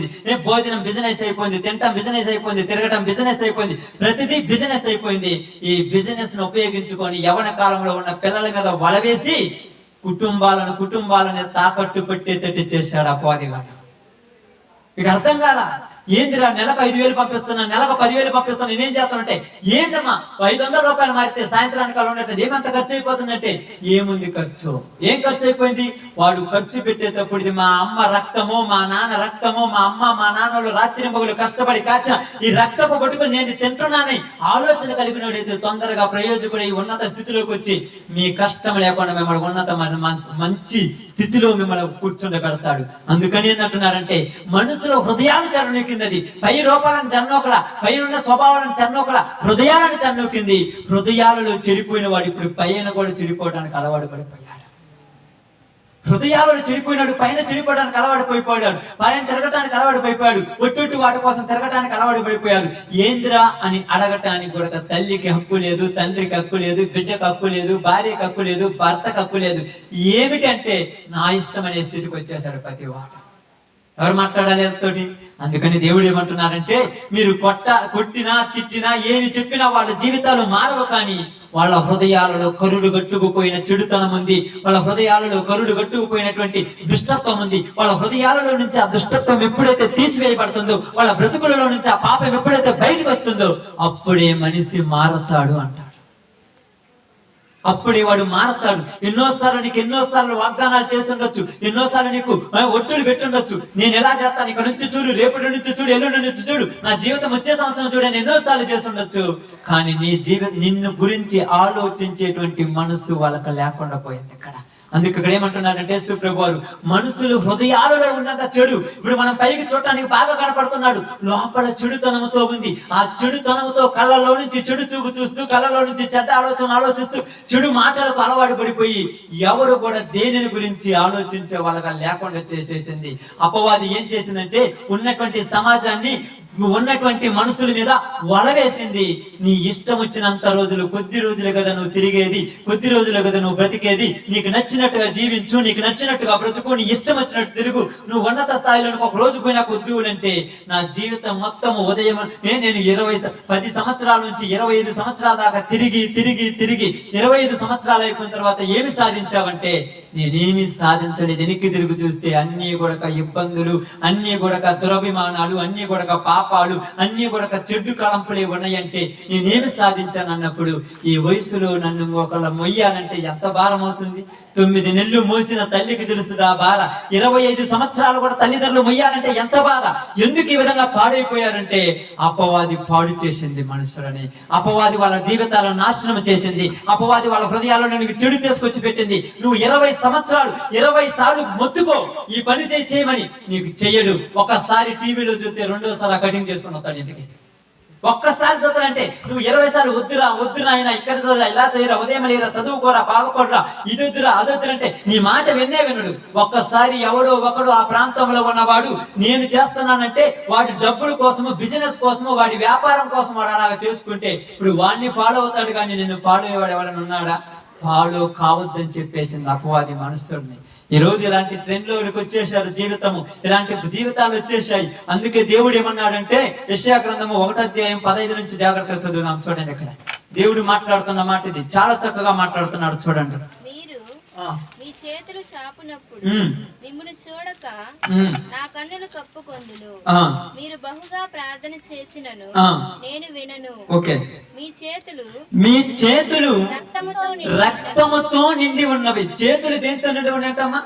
భోజనం బిజినెస్ అయిపోయింది, తినటం బిజినెస్ అయిపోయింది, తిరగటం బిజినెస్ అయిపోయింది, ప్రతిదీ బిజినెస్ అయిపోయింది. ఈ బిజినెస్ ను ఉపయోగించుకొని యవ్వన కాలంలో ఉన్న పిల్లల మీద వలవేసి కుటుంబాలను తాకట్టు పెట్టేటట్టు చేశాడు ఆ పోదిగాడు. ఇక అర్థం కాల, ఏందిరా నెలకు 5,000 పంపిస్తున్నా, నెలకు 10,000 పంపిస్తున్నా, నేనేం చేస్తానంటే, ఏంటమ్మా 500 రూపాయలు మారితే సాయంత్రానికి అలా ఉన్నట్టు ఏమంత ఖర్చు అయిపోతుందంటే, ఏముంది ఖర్చు? ఏం ఖర్చు అయిపోయింది? వాడు ఖర్చు పెట్టేటప్పుడు ఇది మా అమ్మ రక్తము, మా నాన్న రక్తము, మా అమ్మ మా నాన్నలు రాత్రి మగులు కష్టపడి కాచ ఈ రక్తపు పట్టుకుని నేను తింటున్నానని ఆలోచన కలిగినోడైతే తొందరగా ప్రయోజకుడై ఉన్నత స్థితిలోకి వచ్చి మీ కష్టం లేకుండా మిమ్మల్ని ఉన్నత మంచి స్థితిలో మిమ్మల్ని కూర్చుండబెడతాడు. అందుకని ఏంటంటున్నారంటే, మనుషుల హృదయాలు చెరనొక్కింది. పై రూపాలను చెన్నోకల, పైన స్వభావాలను చెన్నోకల, హృదయాలను చెన్నొక్కింది. హృదయాలలో చెడిపోయిన వాడు ఇప్పుడు పైన కూడా చెడిపోవడానికి అలవాటు పడిపోయాడు. హృదయాలను చెడిపోయినాడు, పైన చెడిపోవడానికి అలవాటు పడిపోయాడు, పైన తిరగటానికి అలవాటు పడిపోయాడు, ఒట్టు వాటి కోసం తిరగటానికి అలవాటు పడిపోయారు. ఏంద్రా అని అడగటానికి కూడా తల్లికి హక్కు లేదు, తండ్రికి హక్కు లేదు, బిడ్డకు హక్కు లేదు, భార్యకు హక్కు లేదు, భర్తకు హక్కు లేదు. ఏమిటంటే నా ఇష్టం అనే స్థితికి వచ్చేసాడు ప్రతి వాడు. ఎవరు మాట్లాడాలి తోటి? అందుకని దేవుడు ఏమంటున్నారంటే, మీరు కొట్టినా తిట్టినా ఏమి చెప్పినా వాళ్ళ జీవితాలు మారవు, కానీ వాళ్ళ హృదయాలలో కరుడు గట్టుకుపోయిన చెడుతనం ఉంది, వాళ్ళ హృదయాలలో కరుడు గట్టుకుపోయినటువంటి దుష్టత్వం ఉంది. వాళ్ళ హృదయాలలో నుంచి ఆ దుష్టత్వం ఎప్పుడైతే తీసివేయబడుతుందో, వాళ్ళ బ్రతుకులలో నుంచి ఆ పాపం ఎప్పుడైతే బయటకు వస్తుందో, అప్పుడే మనిషి మారతాడు అంటాడు. అప్పుడే వాడు మారతాడు. ఎన్నోసార్లు వాగ్దానాలు చేసి ఉండొచ్చు, ఎన్నోసార్లు నీకు ఒత్తిడి పెట్టుండొచ్చు. నేను ఎలా చేస్తాను, ఇక్కడ నుంచి చూడు, రేపటి నుంచి చూడు, ఎల్లుండి నుంచి చూడు, నా జీవితం వచ్చే సంవత్సరం చూడు అని ఎన్నోసార్లు చేసి ఉండొచ్చు. కానీ నిన్ను గురించి ఆలోచించేటువంటి మనసు వాళ్ళకి లేకుండా పోయింది ఇక్కడ. అందుకు ఇక్కడ ఏమంటున్నాడంటే యేసుప్రభు వారు, మనుషులు హృదయాలలో ఉన్నంత చెడు. ఇప్పుడు మనం పైకి చూడటానికి బాగా కనపడుతున్నాడు, లోపల చెడుతనంతో ఉంది. ఆ చెడుతనంతో కళ్ళలో నుంచి చెడు చూపు చూస్తూ, కళ్ళలో నుంచి చెడ్డ ఆలోచన ఆలోచిస్తూ, చెడు మాటలకు అలవాటు పడిపోయి ఎవరు కూడా దేనిని గురించి ఆలోచించే వాళ్ళగా లేకుండా చేసేసింది. అపవాది ఏం చేసిందంటే, ఉన్నటువంటి సమాజాన్ని, ఉన్నటువంటి మనుషుల మీద వలవేసింది. నీ ఇష్టం వచ్చినంత రోజులు, కొద్ది రోజులు కదా నువ్వు తిరిగేది, కొద్ది రోజులు కదా నువ్వు బ్రతికేది, నీకు నచ్చినట్టుగా జీవించు, నీకు నచ్చినట్టుగా బ్రతుకు, నీ ఇష్టం వచ్చినట్టు తిరుగు, నువ్వు ఉన్నత స్థాయిలో ఒక రోజు పోయినా కొద్దువులంటే, నా జీవితం మొత్తం ఉదయం నేను 10 సంవత్సరాల నుంచి 25 సంవత్సరాల దాకా తిరిగి 25 సంవత్సరాలు అయిపోయిన తర్వాత ఏమి సాధించావంటే, నేనేమి సాధించలేదు. వెనక్కి తిరిగి చూస్తే అన్ని కూడా ఇబ్బందులు, అన్ని కూడా దురభిమానాలు, అన్ని కూడా పాపాలు, అన్ని కూడా చెడ్డు కలంపులే ఉన్నాయంటే నేనేమి సాధించాను అన్నప్పుడు, ఈ వయసులో నన్ను ఒకళ్ళ మొయ్యాలంటే ఎంత భారం అవుతుంది? 9 నెలలు మోసిన తల్లికి తెలుస్తుంది ఆ బాధ. 25 సంవత్సరాలు కూడా తల్లిదండ్రులు మొయ్యాలంటే ఎంత బాధ. ఎందుకు ఈ విధంగా పాడైపోయారంటే, అపవాది పాడు చేసింది మనుషులని. అపవాది వాళ్ళ జీవితాలను నాశనం చేసింది. అపవాది వాళ్ళ హృదయాల్లో నీకు చెడు తీసుకొచ్చి పెట్టింది. నువ్వు 20 సంవత్సరాలు 20 సార్లు మొత్తుకో, ఈ పని చేయమని, నీకు చెయ్యడు. ఒకసారి టీవీలో చూస్తే రెండోసారి కటింగ్ చేసుకుని వస్తాడు ఇంటికి. ఒక్కసారి చూస్తానంటే నువ్వు 20 సార్లు వద్దురా ఆయన, ఇక్కడ చూడరా, ఇలా చేయరా, ఉదయం లేరా, చదువుకోరా, బాగుపడరా, ఇది వద్దురా, అది వద్దురంటే నీ మాట వినడు. ఒక్కసారి ఎవడో ఒకడు ఆ ప్రాంతంలో ఉన్నవాడు నేను చేస్తున్నానంటే, వాడి డబ్బుల కోసము, బిజినెస్ కోసము, వాడి వ్యాపారం కోసం వాడు అలాగా చేసుకుంటే, ఇప్పుడు వాడిని ఫాలో అవుతాడు, కానీ నిన్ను ఫాలో అయ్యేవాడు ఎవరైనా ఉన్నాడా? ఫాలో కావద్దని చెప్పేసింది అపవాది మనుషుల్ని. ఈ రోజు ఇలాంటి ట్రెండ్లోకి వచ్చేసారు, జీవితము ఇలాంటి జీవితాలు వచ్చేసాయి. అందుకే దేవుడు ఏమన్నాడంటే, యెషయా గ్రంథము 1:15 నుంచి జాగ్రత్తగా చదువుదాం. చూడండి, ఇక్కడ దేవుడు మాట్లాడుతున్న మాట ఇది, చాలా చక్కగా మాట్లాడుతున్నాడు. చూడండి, మీ చేతులు చాపునప్పుడు మిమ్మును చూడక నా కన్నులు కప్పుకొందును. మీరు బహుగా ప్రార్థన చేసినను నేను వినను. మీ చేతులు రక్తముతో నిండి ఉన్నవి. చేతులు దేంతో నిండి ఉన్నాయమ్మా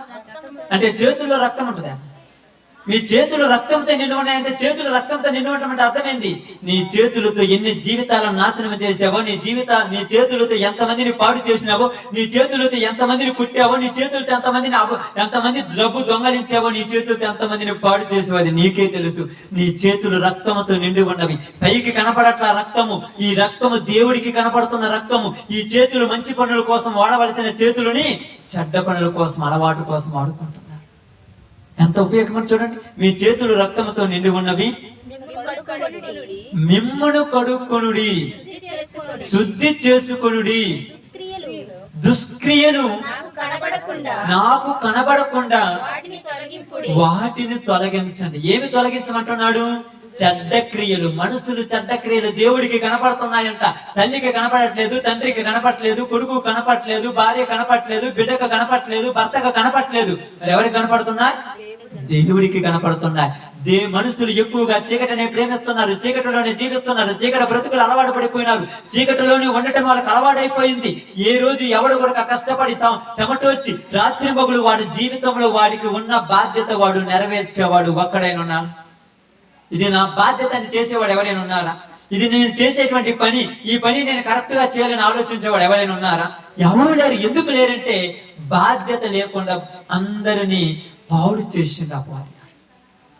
అంటే, చేతుల్లో రక్తం ఉంటుందా? మీ చేతులు రక్తంతో నిండి ఉన్నాయంటే, చేతులు రక్తంతో నిండి ఉండటం అంటే అర్థమైంది. నీ చేతులతో ఎన్ని జీవితాలను నాశనం చేసావో, నీ చేతులతో ఎంతమందిని పాడు చేసినావో, నీ చేతులతో ఎంతమందిని కుట్టావో, నీ చేతులతో ఎంతమంది డబ్బు దొంగలించావో, నీ చేతులతో ఎంతమందిని పాడు చేసావో, అది నీకే తెలుసు. నీ చేతులు రక్తముతో నిండి ఉన్నవి. పైకి కనపడట్ల రక్తము, ఈ రక్తము దేవుడికి కనపడుతున్న రక్తము. ఈ చేతులు మంచి పనుల కోసం వాడవలసిన చేతులని చెడ్డ పనుల కోసం, అలవాటు కోసం వాడుకుంటున్నారు. ఎంత ఉపయోగమని చూడండి. మీ చేతులు రక్తముతో నిండి ఉన్నవి, మిమ్మును కడుక్కొనుడి, శుద్ధి చేసుకొనుడి, దుష్క్రియలు నాకు కనబడకుండా వాటిని తొలగించండి. ఏమి తొలగించమంటున్నాడు? చెడ్డ క్రియలు. మనుషులు చెడ్డ క్రియలు దేవుడికి కనపడుతున్నాయంట. తల్లికి కనపడట్లేదు, తండ్రికి కనపడట్లేదు, కొడుకు కనపడట్లేదు, భార్య కనపడట్లేదు, బిడ్డకు కనపడట్లేదు, భర్తకు కనపడట్లేదు. ఎవరికి కనపడుతున్నాయి? దేవుడికి కనపడుతున్నాయి. మనుషులు ఎక్కువగా చీకటిని ప్రేమిస్తున్నారు, చీకటిలోనే జీవిస్తున్నారు, చీకటి బ్రతుకులు అలవాటు పడిపోయినారు, చీకటిలోనే ఉండటం వాళ్ళకి అలవాటైపోయింది. ఏ రోజు ఎవడు కూడా కష్టపడి చెమటొచ్చి రాత్రి మగులు వాడి జీవితంలో వాడికి ఉన్న బాధ్యత వాడు నెరవేర్చేవాడు ఒక్కడైనా ఉన్నాడు? ఇది నా బాధ్యత అని చేసేవాడు ఎవరైనా ఉన్నారా? ఇది నేను చేసేటువంటి పని, ఈ పని నేను కరెక్ట్ గా చేయాలని ఆలోచించేవాడు ఎవరైనా ఉన్నారా? ఎవరు లేరు. ఎందుకు లేరంటే, బాధ్యత లేకుండా అందరినీ పాడు చేసిండు అపవాది.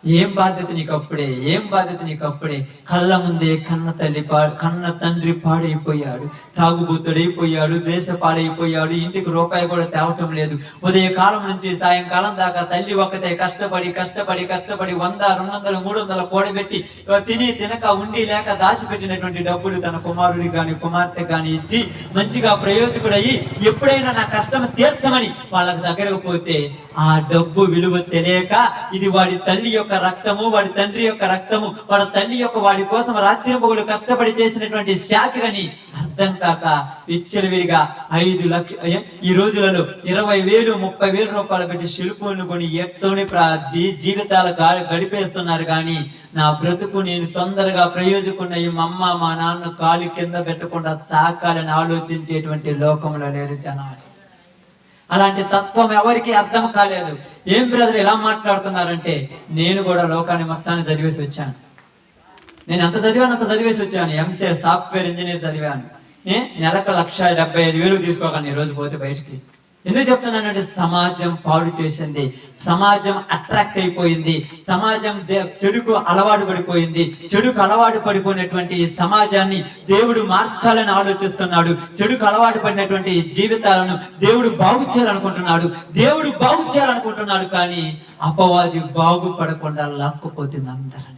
ఏం బాధ్యత నీకు అప్పుడే, ఏం బాధ్యత నీకు అప్పుడే. కళ్ళ ముందే కన్న తండ్రి పాడైపోయాడు, తాగుబోతుడైపోయాడు, దేశ పాడైపోయాడు, ఇంటికి రూపాయి కూడా తేవటం లేదు. ఉదయకాలం నుంచి సాయంకాలం దాకా తల్లి ఒక్కతే కష్టపడి 100, 200, 300 కూడబెట్టి తిని తినక ఉండి లేక దాచిపెట్టినటువంటి డబ్బులు తన కుమారుడి గాని కుమార్తె గాని ఇచ్చి మంచిగా ప్రయోజకుడయ్యి ఎప్పుడైనా నా కష్టం తీర్చమని వాళ్ళకి దగ్గరకు పోతే ఆ డబ్బు విలువ తెలియక ఇది వాడి తల్లి యొక్క రక్తము, వాడి తండ్రి యొక్క రక్తము, వాడి తల్లి యొక్క వాడి కోసం రాత్రింబగళ్ళు కష్టపడి చేసినటువంటి శాఖలని అర్థం కాక విచ్చలవిడిగా 5 లక్షలు ఈ రోజులలో 20,000, 30,000 రూపాయలు పెట్టి శిల్పులను కొని ఎట్టోని జీవితాలు గడిపేస్తున్నారు. కానీ నా బ్రతుకు నేను తొందరగా ప్రయోజకున్న ఈ అమ్మ మా నాన్న కాలు కింద పెట్టకుండా చాకాలని ఆలోచించేటువంటి లోకంలో లేరు జనాలు. అలాంటి తత్వం ఎవరికి అర్థం కాలేదు. ఏం బ్రదర్ ఎలా మాట్లాడుతున్నారంటే, నేను కూడా లోకాన్ని మొత్తాన్ని చదివేసి వచ్చాను. నేను ఎంత చదివాను అంత చదివేసి వచ్చాను. ఎంసీఏ సాఫ్ట్వేర్ ఇంజనీర్ చదివాను. నెలకు 1,75,000 తీసుకోగలను ఈ రోజు పోతే బయటికి. ఎందుకు చెప్తున్నానంటే సమాజం పాడు చేసింది, సమాజం అట్రాక్ట్ అయిపోయింది, సమాజం చెడుకు అలవాటు పడిపోయింది. చెడుకు అలవాటు పడిపోయినటువంటి ఈ సమాజాన్ని దేవుడు మార్చాలని ఆలోచిస్తున్నాడు. చెడుకు అలవాటు పడినటువంటి జీవితాలను దేవుడు బాగు చేయాలనుకుంటున్నాడు. దేవుడు బాగు చేయాలనుకుంటున్నాడు కానీ అపవాది బాగుపడకుండా లాక్కుపోతుంది అందరిని.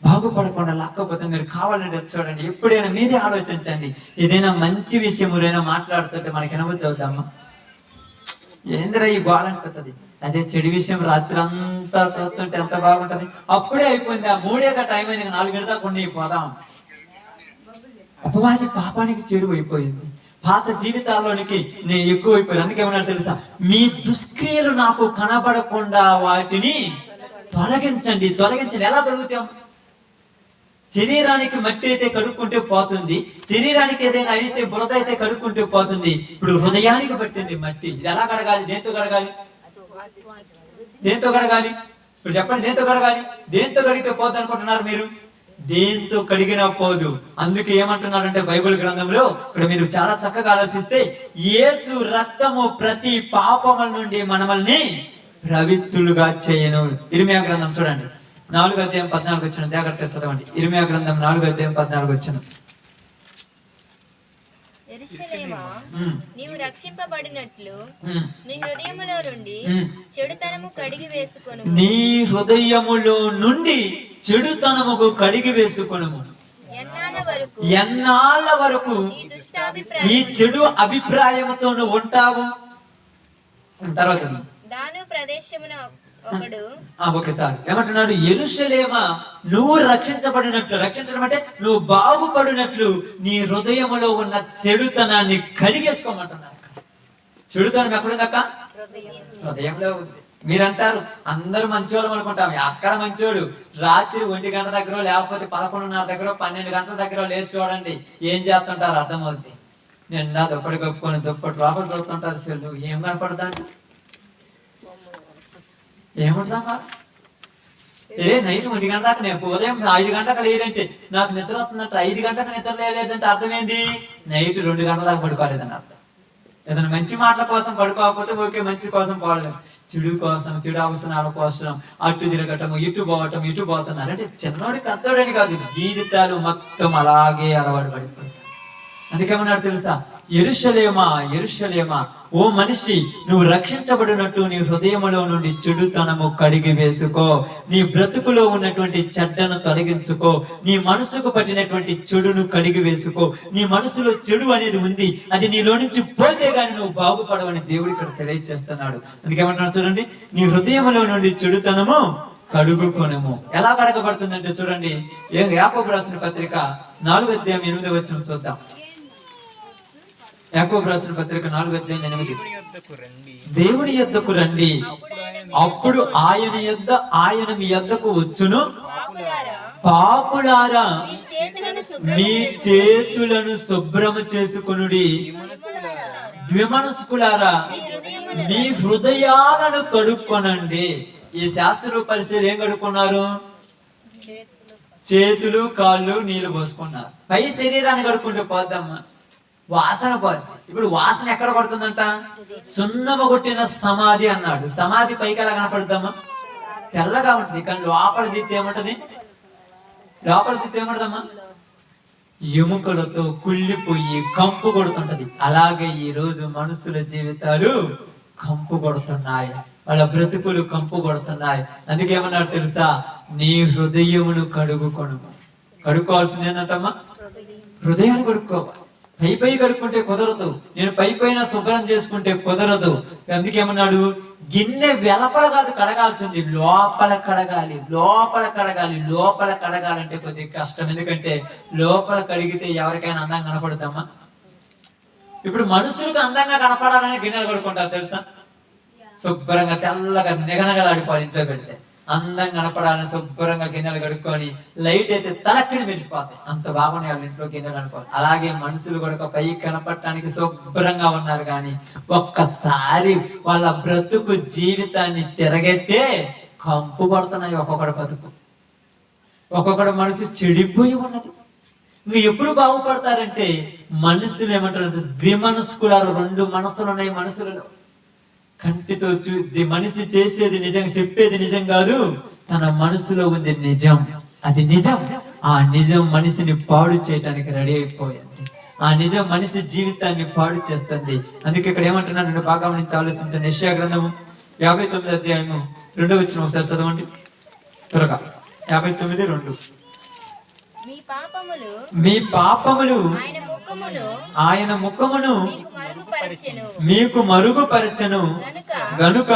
బాగుపడకుండా లాక్కపోతే మీరు కావాలంటే చూడండి, ఎప్పుడైనా మీరే ఆలోచించండి. ఏదైనా మంచి విషయం ఎవరైనా మాట్లాడుతుంటే మనకి ఎనబుద్ధి అవుతామా? ఏందిరా ఈ గోళ అనిపిస్తుంది. అదే చెడు విషయం రాత్రి అంతా చూస్తుంటే ఎంత బాగుంటది. అప్పుడే అయిపోయింది, ఆ 3 టైం అయింది, 4 గంటల కొన్ని పోదాం. అపవాది పాపానికి చేరువైపోయింది, పాత జీవితాల్లోనికి నేను ఎక్కువైపోయాను. అందుకేమన్నా తెలుసా, మీ దుష్క్రియలు నాకు కనబడకుండా వాటిని తొలగించండి. ఎలా తొలుగుతాం? శరీరానికి మట్టి అయితే కడుక్కుంటే పోతుంది, శరీరానికి ఏదైనా అయితే బురద అయితే కడుక్కుంటే పోతుంది. ఇప్పుడు హృదయానికి పట్టింది మట్టి, ఇది ఎలా కడగాలి? దేంతో కడగాలి? ఇప్పుడు చెప్పండి, దేంతో కడగాలి? దేంతో కడిగితే పోదు అనుకుంటున్నారు మీరు? దేంతో కడిగినా పోదు. అందుకే ఏమంటున్నారంటే బైబిల్ గ్రంథంలో ఇక్కడ మీరు చాలా చక్కగా ఆలోచిస్తే, యేసు రక్తము ప్రతి పాపముల నుండి మనల్ని పవిత్రులుగా చేయను. ఇర్మియా గ్రంథం చూడండి, 4:14 జాగ్రత్త చదవండి. ఇర్మియా గ్రంథం 4:14. యెరూషలేమా, నీవు రక్షింపబడినట్లు నీ హృదయములో నుండి చెడుతనము కడిగి వేసుకొను. నీ హృదయములో నుండి చెడుతనముకు కడిగి వేసుకొనుము. ఎన్నాళ్ళ వరకు ఈ చెడు అభిప్రాయముతో నువ్వు ఉంటావు? తర్వాత దాను ప్రదేశమున ఒకడు ఓకే చాలు. ఏమంటున్నాడు? యెరూషలేమా, నువ్వు రక్షించబడినట్లు, రక్షించడం అంటే నువ్వు బాగుపడినట్లు నీ హృదయములో ఉన్న చెడుతనాన్ని కడిగేసుకోమంటున్నారు. చెడుతనం ఎక్కడుందక్క? హృదయంలో ఉంది. మీరంటారు అందరూ మంచోళ్ళు అనుకుంటాం. అక్కడ మంచోడు రాత్రి 1 గంట దగ్గర, లేకపోతే 11:30 దగ్గర, 12 గంటల దగ్గర లేదు చూడండి, ఏం చేస్తుంటారు అర్థమవుద్ది. నిన్న దుప్పటి కప్పుకొని దుప్పటి లోపల దొరుకుతుంటారు. సెల్లు ఏం కనపడతాంట? ఏమంటావా? నైట్ 1 గంట దాకా, నేను ఉదయం 5 గంటలకు లేదంటే నాకు నిద్ర వస్తుందంటే 5 గంటలకు నిద్ర లేదంటే అర్థమైంది నైట్ 2 గంటల దాకా పడుకోలేదని అర్థం. ఏదైనా మంచి మాటల కోసం పడుకోకపోతే ఓకే, మంచి కోసం పోలేదు, చెడు కోసం, చెడు అవసరాల కోసం అటు తిరగటము, ఇటు పోతున్నారు అంటే చిన్నోడి పెద్దోడని కాదు, జీవితాలు మొత్తం అలాగే అలవాటు పడిపోతాయి. అందుకేమన్నాడు తెలుసా? యెరూషలేమా, యెరూషలేమా, ఓ మనిషి, నువ్వు రక్షించబడినట్టు నీ హృదయములో నుండి చెడుతనము కడిగి వేసుకో. నీ బ్రతుకులో ఉన్నటువంటి చెడ్డను తొలగించుకో. నీ మనసుకు పట్టినటువంటి చెడును కడిగి వేసుకో. నీ మనసులో చెడు అనేది ఉంది, అది నీలో నుంచి పోతే గాని నువ్వు బాగుపడవని దేవుడు ఇక్కడ తెలియజేస్తున్నాడు. అందుకేమంటున్నాడు చూడండి, నీ హృదయములో నుండి చెడుతనము కడుగుకొనుము. ఎలా కడగబడుతుందంటే చూడండి, యాకోబు రాసిన పత్రిక 4:8 చూద్దాం. యాకోబు రాసిన పత్రిక 4:8. దేవుని యొద్దకు రండి, అప్పుడు ఆయన మీ యొద్దకు వచ్చును. పాపులారా, మీ చేతులను శుభ్రము చేసుకొనుడి. ద్విమనస్కులారా, మీ హృదయాలను కడుక్కొనండి. ఈ శాస్త్ర పరిస్థితులు ఏం కడుక్కున్నారు? చేతులు కాళ్ళు నీళ్లు పోసుకున్నారు. పై శరీరాన్ని కడుక్కుంటే పోద్దమ్మా, వాసన పోద్ది. ఇప్పుడు వాసన ఎక్కడ పడుతుందంట? సున్నమ కొట్టిన సమాధి అన్నాడు. సమాధి పైకి ఎలా కనపడుద్దామా? తెల్లగా ఉంటుంది, కానీ లోపల తీస్తే ఏముంటది? లోపల తీస్తే ఏముంటదమ్మా? ఎముకలతో కుళ్ళిపోయి కంపు కొడుతుంటది. అలాగే ఈ రోజు మనుషుల జీవితాలు కంపు కొడుతున్నాయి, వాళ్ళ బ్రతుకులు కంపు కొడుతున్నాయి. అందుకేమన్నాడు తెలుసా? నీ హృదయమును కడుగుకొను. కడుక్కోవాల్సింది ఏంటంటమ్మా? హృదయాన్ని కడుక్కోవాలి. పై కడుక్కుంటే కుదరదు, నేను పైన శుభ్రం చేసుకుంటే కుదరదు. అందుకేమన్నాడు? గిన్నె వెలపల కాదు కడగాల్సింది, లోపల కడగాలి. లోపల కడగాలంటే కొద్దిగా కష్టం. ఎందుకంటే లోపల కడిగితే ఎవరికైనా అందంగా కనపడుతామా? ఇప్పుడు మనుషులకు అందంగా కనపడాలని గిన్నెలు కడుక్కుంటారు తెలుసా? శుభ్రంగా తెల్లగా నిగనగలాడిపోవాలి. ఇంట్లో పెడితే అందంగా కనపడాలని శుభ్రంగా గిన్నెలు కడుక్కొని లైట్ అయితే తలక్కిని మెరిచిపోతాయి, అంత బాగున్నాయి వాళ్ళ ఇంట్లో గిన్నెలు అనుకోవాలి. అలాగే మనుషులు కూడా పై కనపడటానికి శుభ్రంగా ఉన్నారు, కానీ ఒక్కసారి వాళ్ళ బ్రతుకు జీవితాన్ని తిరగెత్తే కంపు పడుతున్నాయి. ఒక్కొక్కటి బతుకు, ఒక్కొక్కటి మనసు చెడిపోయి ఉన్నది. నువ్వు ఎప్పుడు బాగుపడతారంటే మనుషులు ఏమంటారు? ద్విమనస్కులారు, రెండు మనసులు ఉన్నాయి మనుషులలో. కంటితో మనిషి చేసేది నిజం, చెప్పేది నిజం కాదు, తన మనసులో ఉంది నిజం, అది నిజం. ఆ నిజం మనిషిని పాడు చేయటానికి రెడీ అయిపోయింది. ఆ నిజం మనిషి జీవితాన్ని పాడు చేస్తుంది. అందుకే ఇక్కడ ఏమంటున్నాడు? బాగా నుంచి ఆలోచించండి. యెషయా గ్రంథము 59 అధ్యాయము 2వ వచనం ఒకసారి చదవండి త్వరగా. 59:2. మీ పాపములు ఆయన ముఖమును మీకు మరుగుపరచెను గనుక.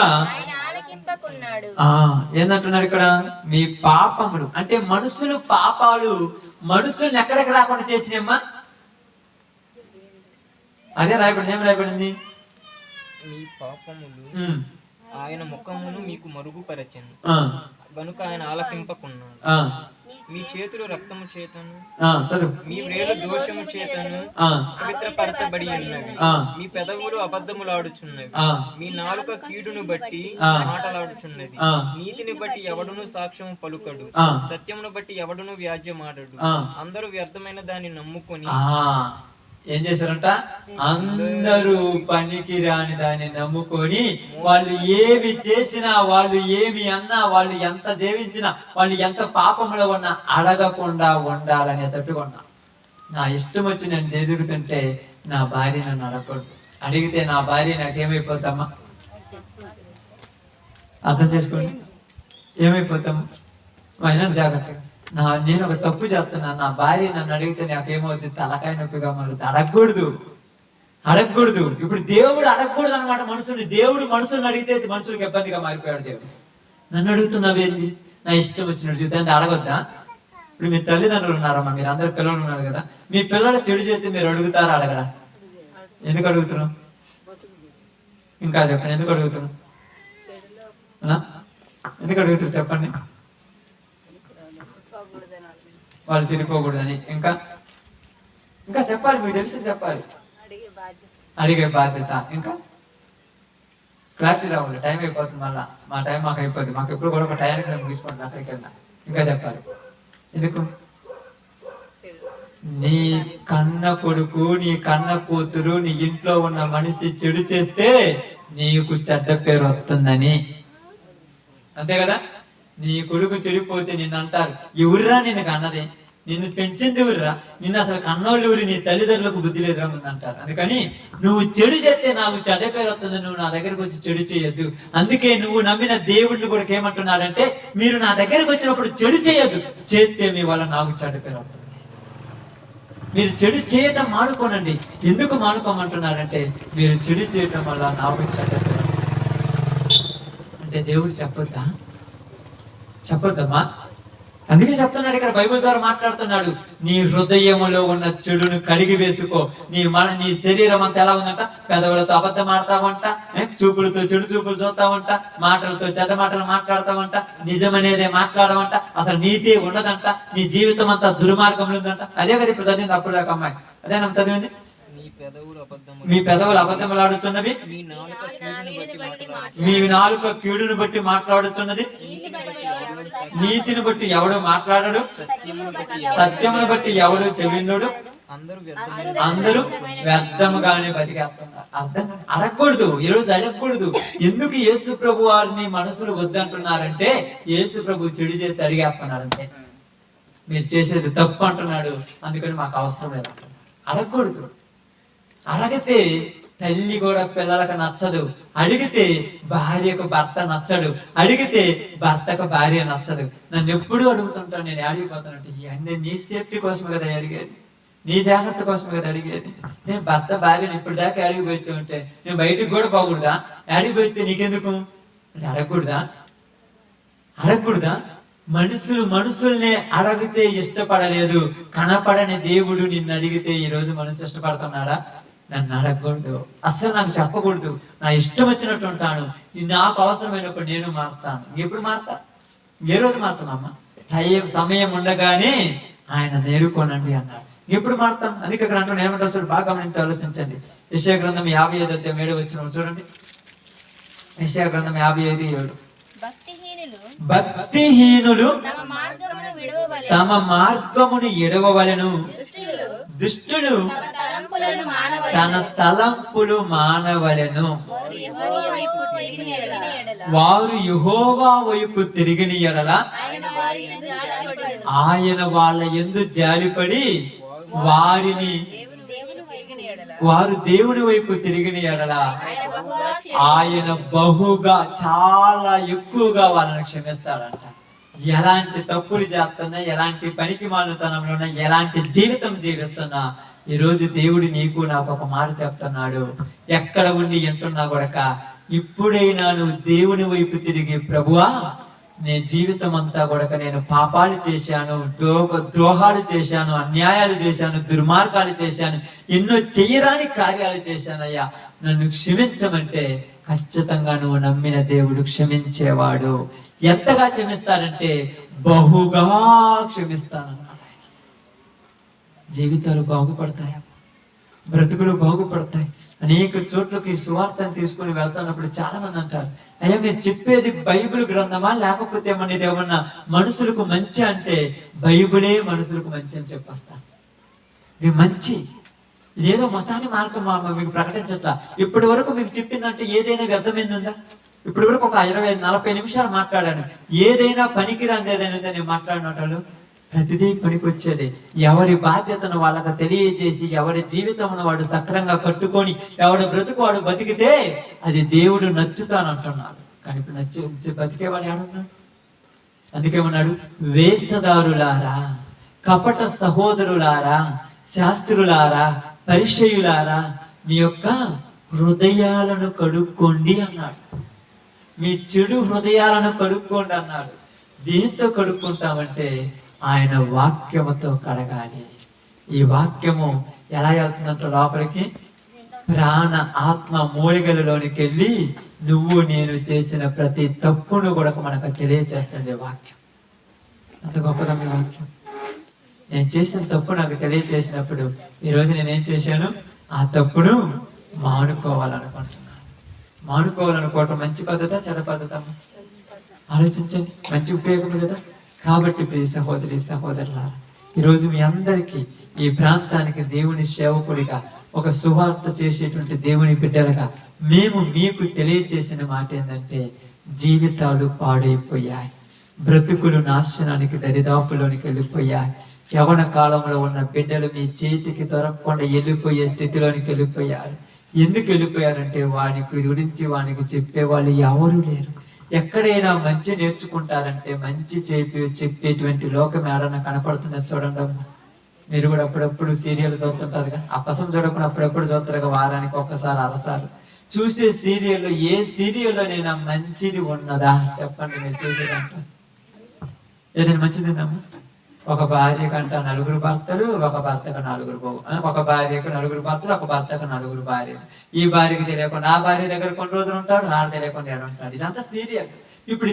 ఏందంటున్నాడు ఇక్కడ? మీ పాపములు అంటే మనుషులు పాపాలు మనుషుల్ని ఎక్కడికి రాకుండా చేసినమ్మా? అదే రాయబడింది. ఏం రాయబడింది? మీ పాపములు ఆయన ముఖమును మీకు మరుగుపరచెను గనుక ఆయన ఆలకింపకున్నాడు. మీ చేతులు రక్తము చేతను మీ వేలు దోషము చేతను పవిత్రపరచబడి ఉన్నవి. మీ పెదవులు అబద్ధములాడుచున్నవి. మీ నాలుక కీడును బట్టి మాటలాడుచున్నది. నీతిని బట్టి ఎవడును సాక్ష్యం పలుకడు, సత్యమును బట్టి ఎవడును వ్యాజ్యమాడడు. అందరూ వ్యర్థమైన దాన్ని నమ్ముకొని ఏం చేశారంట? అందరూ పనికి రాని దాన్ని నమ్ముకొని వాళ్ళు ఏమి చేసినా, వాళ్ళు ఏమి అన్నా, వాళ్ళు ఎంత జీవించినా, వాళ్ళు ఎంత పాపంలో ఉన్నా అడగకుండా ఉండాలని తట్టుకున్నా. నా ఇష్టం వచ్చి నేను ఎదుగుతుంటే నా భార్య నన్ను అడగకూడదు. అడిగితే నా భార్య నాకేమైపోతామా? అర్థం చేసుకోండి, ఏమైపోతాము? అయినా జాగ్రత్తగా నేను ఒక తప్పు చేస్తున్నా, నా భార్య నన్ను అడిగితే నాకేమవుతుంది? తలకాయ నొప్పిగా మారుతుంది. అడగకూడదు. ఇప్పుడు దేవుడు అడగకూడదు అనమాట మనుషుల్ని. దేవుడు మనుషుల్ని అడిగితే మనుషులకు ఇబ్బందిగా మారిపోయాడు. దేవుడు నన్ను అడుగుతున్నావేంది? నా ఇష్టం వచ్చినట్టు చూస్తే అడగొద్దా? ఇప్పుడు మీ తల్లిదండ్రులు ఉన్నారమ్మా, మీరు అందరు పిల్లలు ఉన్నారు కదా, మీ పిల్లలు చెడు చేస్తే మీరు అడుగుతారా? అడగరా? ఎందుకు అడుగుతున్నావు? ఇంకా చెప్పండి, ఎందుకు అడుగుతున్నావు? ఎందుకు అడుగుతారు చెప్పండి? వాళ్ళు చెడిపోకూడదని. ఇంకా చెప్పాలి, మీకు తెలిసి చెప్పాలి. అడిగే బాధ్యత. ఇంకా క్లారిటీ రావాలి. టైం అయిపోతుంది, మళ్ళా మా టైం మాకు అయిపోతుంది. మాకు ఎప్పుడు కూడా ఒక టైంకి మేము తీసుకోండి అక్కడికి వెళ్ళినా. ఇంకా చెప్పాలి. ఎందుకు? నీ కన్న కొడుకు, నీ కన్న కూతురు, నీ ఇంట్లో ఉన్న మనిషి చెడు చేస్తే నీకు చెడ్డ పేరు వస్తుందని. అంతే కదా? నీ కొడుకు చెడిపోతే నిన్ను అంటారు, ఎవరురా నిన్ను కన్నది, నిన్ను పెంచింది ఎవరురా, నిన్ను అసలు కన్నోళ్ళు ఊరి, నీ తల్లిదండ్రులకు బుద్ధి లేదురా ముందు అంటారు. అందుకని నువ్వు చెడు చేస్తే నాకు చెడ్డ పేరు వస్తుంది, నువ్వు నా దగ్గరకు వచ్చి చెడు చేయొద్దు. అందుకే నువ్వు నమ్మిన దేవుడిని కూడా ఏమంటున్నాడంటే, మీరు నా దగ్గరకు వచ్చినప్పుడు చెడు చేయొద్దు, చేస్తే మీ వల్ల నాకు చెడ్డ పేరు వస్తుంది. మీరు చెడు చేయటం మానుకోనండి. ఎందుకు మానుకోమంటున్నారంటే, మీరు చెడు చేయటం వల్ల నాకు చెడ్డ పేరు అంటే దేవుడు చెప్పొద్దమ్మా. అందుకే చెప్తున్నాడు ఇక్కడ, బైబిల్ ద్వారా మాట్లాడుతున్నాడు. నీ హృదయములో ఉన్న చెడును కడిగి వేసుకో. నీ శరీరం అంతా ఎలా ఉందంట? పెదవులతో అబద్ధం ఆడతావంట, చూపులతో చెడు చూపులు చూస్తావంట, మాటలతో చెడ్డ మాటలు మాట్లాడతావంట, నిజమనేదే మాట్లాడమంట, అసలు నీతి ఉండదంట, నీ జీవితం అంతా దుర్మార్గంలో ఉందంట. అదే కదా ఇప్పుడు చదివింది అప్పుడు దాకా అమ్మాయి, అదే నమ్మ చదివింది. మీ పెదవులు అబద్ధములాడుతున్నవి, మీ నాలుక కీడును బట్టి మాట్లాడుతున్నది, నీతిని బట్టి ఎవడు మాట్లాడడు, సత్యమును బట్టి ఎవడు చెవినుడు, అందరూ వ్యర్థముగానే బతికేస్తున్నారు. అర్థం అడగకూడదు, ఈరోజు అడగకూడదు. ఎందుకు యేసు ప్రభు వారిని మనుషులు వద్దంటున్నారంటే యేసు ప్రభు చెడు చేతి అడిగేస్తున్నాడు అంతే. మీరు చేసేది తప్పు అంటున్నాడు, అందుకని మాకు అవసరం లేదు అంటున్నాడు. అడగకూడదు. అడిగితే తల్లి కూడా పిల్లలకు నచ్చదు, అడిగితే భార్యకు భర్త నచ్చడు, అడిగితే భర్తకు భార్య నచ్చదు. నన్ను ఎప్పుడూ అడుగుతుంటాను, నేను అడిగిపోతానంటే ఇవన్నీ నీ సేఫ్టీ కోసమే కదా అడిగేది, నీ జాగ్రత్త కోసమే కదా అడిగేది. నేను భర్త భార్యను ఇప్పుడు దాకా అడిగిపోతూ ఉంటే నేను బయటకు కూడా పోకూడదా? అడిగిపోతే నీకెందుకు అంటే అడగకూడదా? మనుషుల్నే అడిగితే ఇష్టపడలేదు, కనపడని దేవుడు నిన్ను అడిగితే ఈ రోజు మనసు ఇష్టపడుతున్నాడా? నన్ను అడగకూడదు, అస్సలు నాకు చెప్పకూడదు, నా ఇష్టం వచ్చినట్టు ఉంటాను, నాకు అవసరమైనప్పుడు నేను మారుతాను. ఎప్పుడు మారుతా? ఏ రోజు మారుతానమ్మా? సమయం ఉండగానే ఆయన నేడుకోనండి అన్నాడు. ఎప్పుడు మారుతాం? అందుకే ఇక్కడ అంటున్నాను, ఏమంటారు చూడండి, బాగా గమనించి ఆలోచించండి. యెషయా గ్రంథం 55:7 చూడండి. యెషయా గ్రంథం 55:7. భక్తిహీనులు తమ మార్గమును ఎడవవలెను, దుష్టులు తన తలంపులు మానవలెను. వారు యెహోవా వైపు తిరిగిన యెడల ఆయన వాళ్ళ యందు జాలిపడి వారు దేవుని వైపు తిరిగిన యెడల ఆయన బహుగా చాలా ఎక్కువగా వాళ్ళని క్షమిస్తాడంట. ఎలాంటి తప్పులు చేస్తున్నా, ఎలాంటి పనికి మానుతనంలో ఉన్నా, ఎలాంటి జీవితం జీవిస్తున్నా, ఈ రోజు దేవుడు నీకు నాకు ఒక మాట చెప్తున్నాడు. ఎక్కడ ఉండి వింటున్నా కూడా ఇప్పుడైనా నువ్వు దేవుని వైపు తిరిగి, ప్రభువా నే జీవితం అంతా కూడా నేను పాపాలు చేశాను, ద్రోహాలు చేశాను, అన్యాయాలు చేశాను, దుర్మార్గాలు చేశాను, ఎన్నో చెయ్యరాని కార్యాలు చేశానయ్యా, నన్ను క్షమించమంటే ఖచ్చితంగా నువ్వు నమ్మిన దేవుడు క్షమించేవాడు. ఎంతగా క్షమిస్తాడంటే బహుగా క్షమిస్తానన్నాడు. జీవితాలు బాగుపడతాయి, బ్రతుకులు బాగుపడతాయి. అనేక చోట్లకి ఈ సువార్తను తీసుకుని వెళ్తున్నప్పుడు చాలా మంది అంటారు, అయ్యా మీరు చెప్పేది బైబిల్ గ్రంథమా లేకపోతే ఏమన్నా మనుషులకు మంచి అంటే, బైబిలే మనుషులకు మంచి అని చెప్పేస్తాను. ఇది మంచి, ఇదేదో మతాన్ని మార్గం మీకు ప్రకటించట్లా. ఇప్పటి వరకు మీకు చెప్పిందంటే ఏదైనా వ్యర్థమైంది ఉందా? ఇప్పటి వరకు ఒక 25-40 నిమిషాలు మాట్లాడాను. ఏదైనా పనికిరాంది ఏదైనా ఉందా నేను మాట్లాడినట్లు? ప్రతిదీ పనికొచ్చేది. ఎవరి బాధ్యతను వాళ్ళకి తెలియజేసి, ఎవరి జీవితమును వాడు సక్రంగా కట్టుకొని, ఎవడి బ్రతుకు వాడు బతికితే అది దేవుడు నచ్చుతానంటున్నాడు. కానీ ఇప్పుడు బతికేవాడు ఏమన్నాడు? అందుకేమన్నాడు, వేషధారులారా, కపట సహోదరులారా, శాస్త్రులారా, పరిచయులారా, మీ యొక్క హృదయాలను కడుక్కోండి అన్నాడు. మీ చెడు హృదయాలను కడుక్కోండి అన్నాడు. దేంతో కడుక్కుంటామంటే ఆయన వాక్యముతో కడగాలి. ఈ వాక్యము ఎలా వెళ్తుందంట లోపలికి? ప్రాణ ఆత్మ మూలికలలోనికి వెళ్ళి నువ్వు నేను చేసిన ప్రతి తప్పును కూడా మనకు తెలియచేస్తుంది వాక్యం. అంత గొప్పదమ్మ వాక్యం. నేను చేసిన తప్పు నాకు తెలియచేసినప్పుడు ఈరోజు నేనేం చేశాను? ఆ తప్పును మానుకోవాలనుకుంటున్నాను. మానుకోవాలనుకోవటం మంచి పద్ధత, చెడ పద్ధత? ఆలోచించండి. మంచి ఉపయోగం కదా. కాబట్టి ప్రియ సహోదరి సహోదరులారా, ఈరోజు మీ అందరికీ ఈ ప్రాంతానికి దేవుని సేవకుడిగా, ఒక సువార్త చేసేటువంటి దేవుని బిడ్డలుగా మేము మీకు తెలియజేసిన మాట ఏంటంటే, జీవితాలు పాడైపోయాయి, బ్రతుకులు నాశనానికి దరిదాపులోనికి వెళ్ళిపోయాయి. యవన కాలంలో ఉన్న బిడ్డలు మీ చేతికి దొరకకుండా వెళ్ళిపోయే స్థితిలోనికి వెళ్ళిపోయారు. ఎందుకు వెళ్ళిపోయారంటే వానికి గురించి వానికి చెప్పేవాళ్ళు ఎవరు లేరు. ఎక్కడైనా మంచి నేర్చుకుంటారంటే మంచి చెప్పేటువంటి లోకం ఏడన్నా కనపడుతుందో చూడండి అమ్మా. మీరు కూడా అప్పుడప్పుడు సీరియల్ చూస్తుంటారుగా, అప్పసం చూడకుండా అప్పుడప్పుడు చూస్తారుగా, వారానికి ఒక్కసారి అరసారి చూసే సీరియల్. ఏ సీరియల్లోనైనా మంచిది ఉన్నదా చెప్పండి? మీరు చూసేదంట ఏదైనా మంచిది ఉందమ్మా? ఒక భార్యకంట 4 భర్తలు, ఒక భర్తకు 4 ఒక భార్యకు 4 భర్తలు, ఒక భర్తకు 4 భార్యలు. ఈ భార్యకి తెలియకుండా ఆ భార్య దగ్గర కొన్ని రోజులు ఉంటాడు, ఆడ తెలియకుండా ఉంటాడు. ఇదంతా సీరియల్. ఇప్పుడు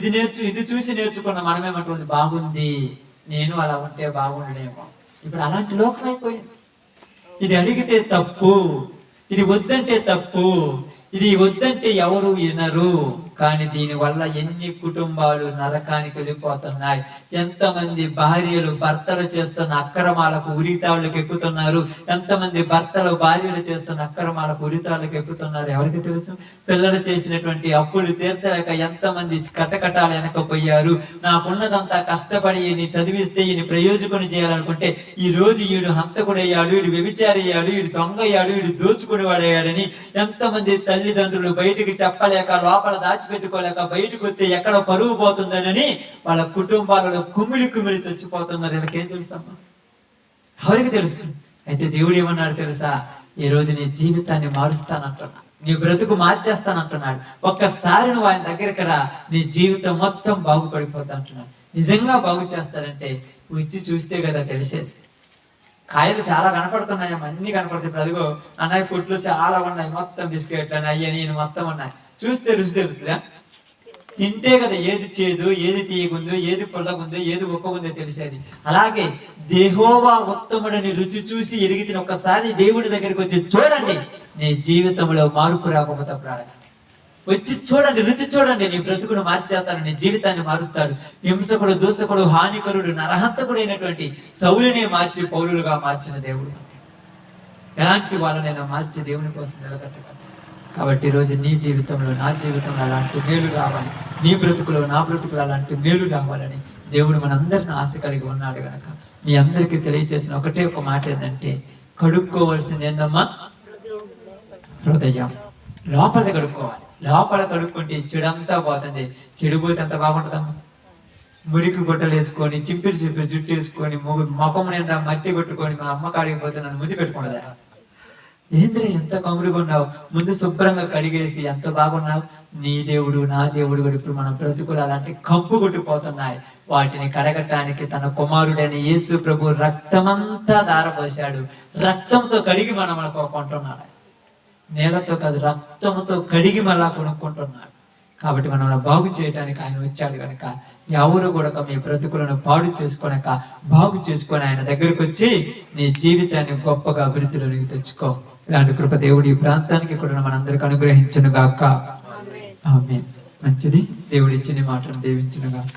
ఇది చూసి నేర్చుకున్న మనమేమంటుంది, బాగుంది, నేను అలా ఉంటే బాగుండేమో. ఇప్పుడు అలాంటి లోకం అయిపోయింది. ఇది అడిగితే తప్పు, ఇది వద్దంటే తప్పు, ఇది వద్దంటే ఎవరు వినరు. కానీ దీని వల్ల ఎన్ని కుటుంబాలు నరకానికి వెళ్ళిపోతున్నాయి. ఎంతమంది భార్యలు భర్తలు చేస్తున్న అక్రమాలకు ఉరితాళ్ళకి ఎక్కుతున్నారు, ఎంతమంది భర్తలు భార్యలు చేస్తున్న అక్రమాలకు ఉరితాళ్ళకి ఎక్కుతున్నారు ఎవరికి తెలుసు. పిల్లలు చేసినటువంటి అప్పులు తీర్చలేక ఎంతమంది కటకటాలు వెనకపోయారు. నాకున్నదంతా కష్టపడి ఈయన చదివిస్తే ఈయన ప్రయోజకుని చేయాలనుకుంటే ఈ రోజు ఈడు హంతకుడయ్యాడు, ఈడు వ్యభిచారయ్యాడు, ఈడు దొంగయ్యాడు, ఈడు దోచుకుని వాడయ్యాడని ఎంతమంది తల్లిదండ్రులు బయటికి చెప్పలేక, లోపల దాచిపెట్టుకోలేక, బయటకు వస్తే ఎక్కడ పరుగు పోతుందనని వాళ్ళ కుటుంబాలలో కుమిలి చచ్చిపోతున్నారు. వీళ్ళకేం తెలుసమ్మా? ఎవరికి తెలుసు? అయితే దేవుడు ఏమన్నాడు తెలుసా? ఈ రోజు నీ జీవితాన్ని మారుస్తానంటున్నా, నీ బ్రతుకు మార్చేస్తానంటున్నాడు. ఒక్కసారి నువ్వు ఆయన దగ్గరికి రా, నీ జీవితం మొత్తం బాగుపడిపోతా అంటున్నాడు. నిజంగా బాగు చేస్తారంటే వచ్చి చూస్తే కదా తెలిసేది. కాయలు చాలా కనపడుతున్నాయి, అన్ని కనపడుతాయి. ఇప్పుడు అదిగో అన్నయ్య కొట్లు చాలా ఉన్నాయి, మొత్తం బిస్కెట్లు అని అయ్యని మొత్తం ఉన్నాయి. చూస్తే రుచి తెలుస్తుందా? తింటే కదా ఏది చేదు, ఏది తీయగుందో, ఏది పుల్లగుందో, ఏది ఉప్పగుందో తెలిసేది. అలాగే యెహోవా ఉత్తముడని రుచి చూసి ఎరిగితిని ఒక్కసారి దేవుడి దగ్గరికి వచ్చి చూడండి, నీ జీవితంలో మార్పు రాకపోతే ప్రారంభం. వచ్చి చూడండి, రుచి చూడండి, నీ బ్రతుకును మార్చేస్తాడు, నీ జీవితాన్ని మారుస్తాడు. హింసకుడు, దూషకుడు, హానికరుడు, నరహంతకుడు అయినటువంటి సౌలునే మార్చి పౌలులుగా మార్చిన దేవుడు. ఎలాంటి వాళ్ళనైనా మార్చి దేవుని కోసం నిలబెట్టగలడు. కాబట్టి ఈరోజు నీ జీవితంలో, నా జీవితంలో అలాంటి మేలు రావాలి, నీ బ్రతుకులో, నా బ్రతుకులో అలాంటి మేలు రావాలని దేవుడు మనందరిని ఆశ కలిగి ఉన్నాడు గనక మీ అందరికీ తెలియజేసిన ఒకటే ఒక మాట ఏంటంటే, కడుక్కోవాల్సింది ఏందమ్మా? హృదయం. లోపల కడుక్కోవాలి. లోపల కడుక్కుంటే చెడంతా పోతుంది. చెడు పోతే అంత బాగుంటుందమ్మా. మురికి గుట్టలు వేసుకొని, చింపిరి జుట్టు వేసుకొని, ముఖం నిండా మట్టి కొట్టుకొని మా అమ్మ కాడికి పోతే నన్ను ముందు పెట్టుకున్నదా? ఏంద్రే ఎంత కములుగా ఉన్నావు? ముందు శుభ్రంగా కడిగేసి ఎంత బాగున్నావు. నీ దేవుడు, నా దేవుడు కూడా ఇప్పుడు మన బ్రతుకులు అలాంటి కంపు కొట్టిపోతున్నాయి. వాటిని కడగటానికి తన కుమారుడైన యేసు ప్రభు రక్తమంతా దారపోశాడు. రక్తంతో కడిగి మనం కొంటున్నాడు. నేలతో కాదు, రక్తంతో కడిగి మళ్ళా కొనుక్కుంటున్నాడు. కాబట్టి మనం బాగు చేయడానికి ఆయన వచ్చాడు కనుక ఎవరు కూడా మీ బ్రతుకులను పాడు చేసుకోనక బాగు చేసుకొని ఆయన దగ్గరకు వచ్చి నీ జీవితాన్ని గొప్పగా అభివృద్ధిలోనికి తెచ్చుకో. ఇలాంటి కృప దేవుడు ఈ ప్రాంతానికి కూడా మనందరికి అనుగ్రహించును గాక. ఆమేన్. మంచిది. దేవుడి ఇచ్చిన మాటను దీవించును గాక.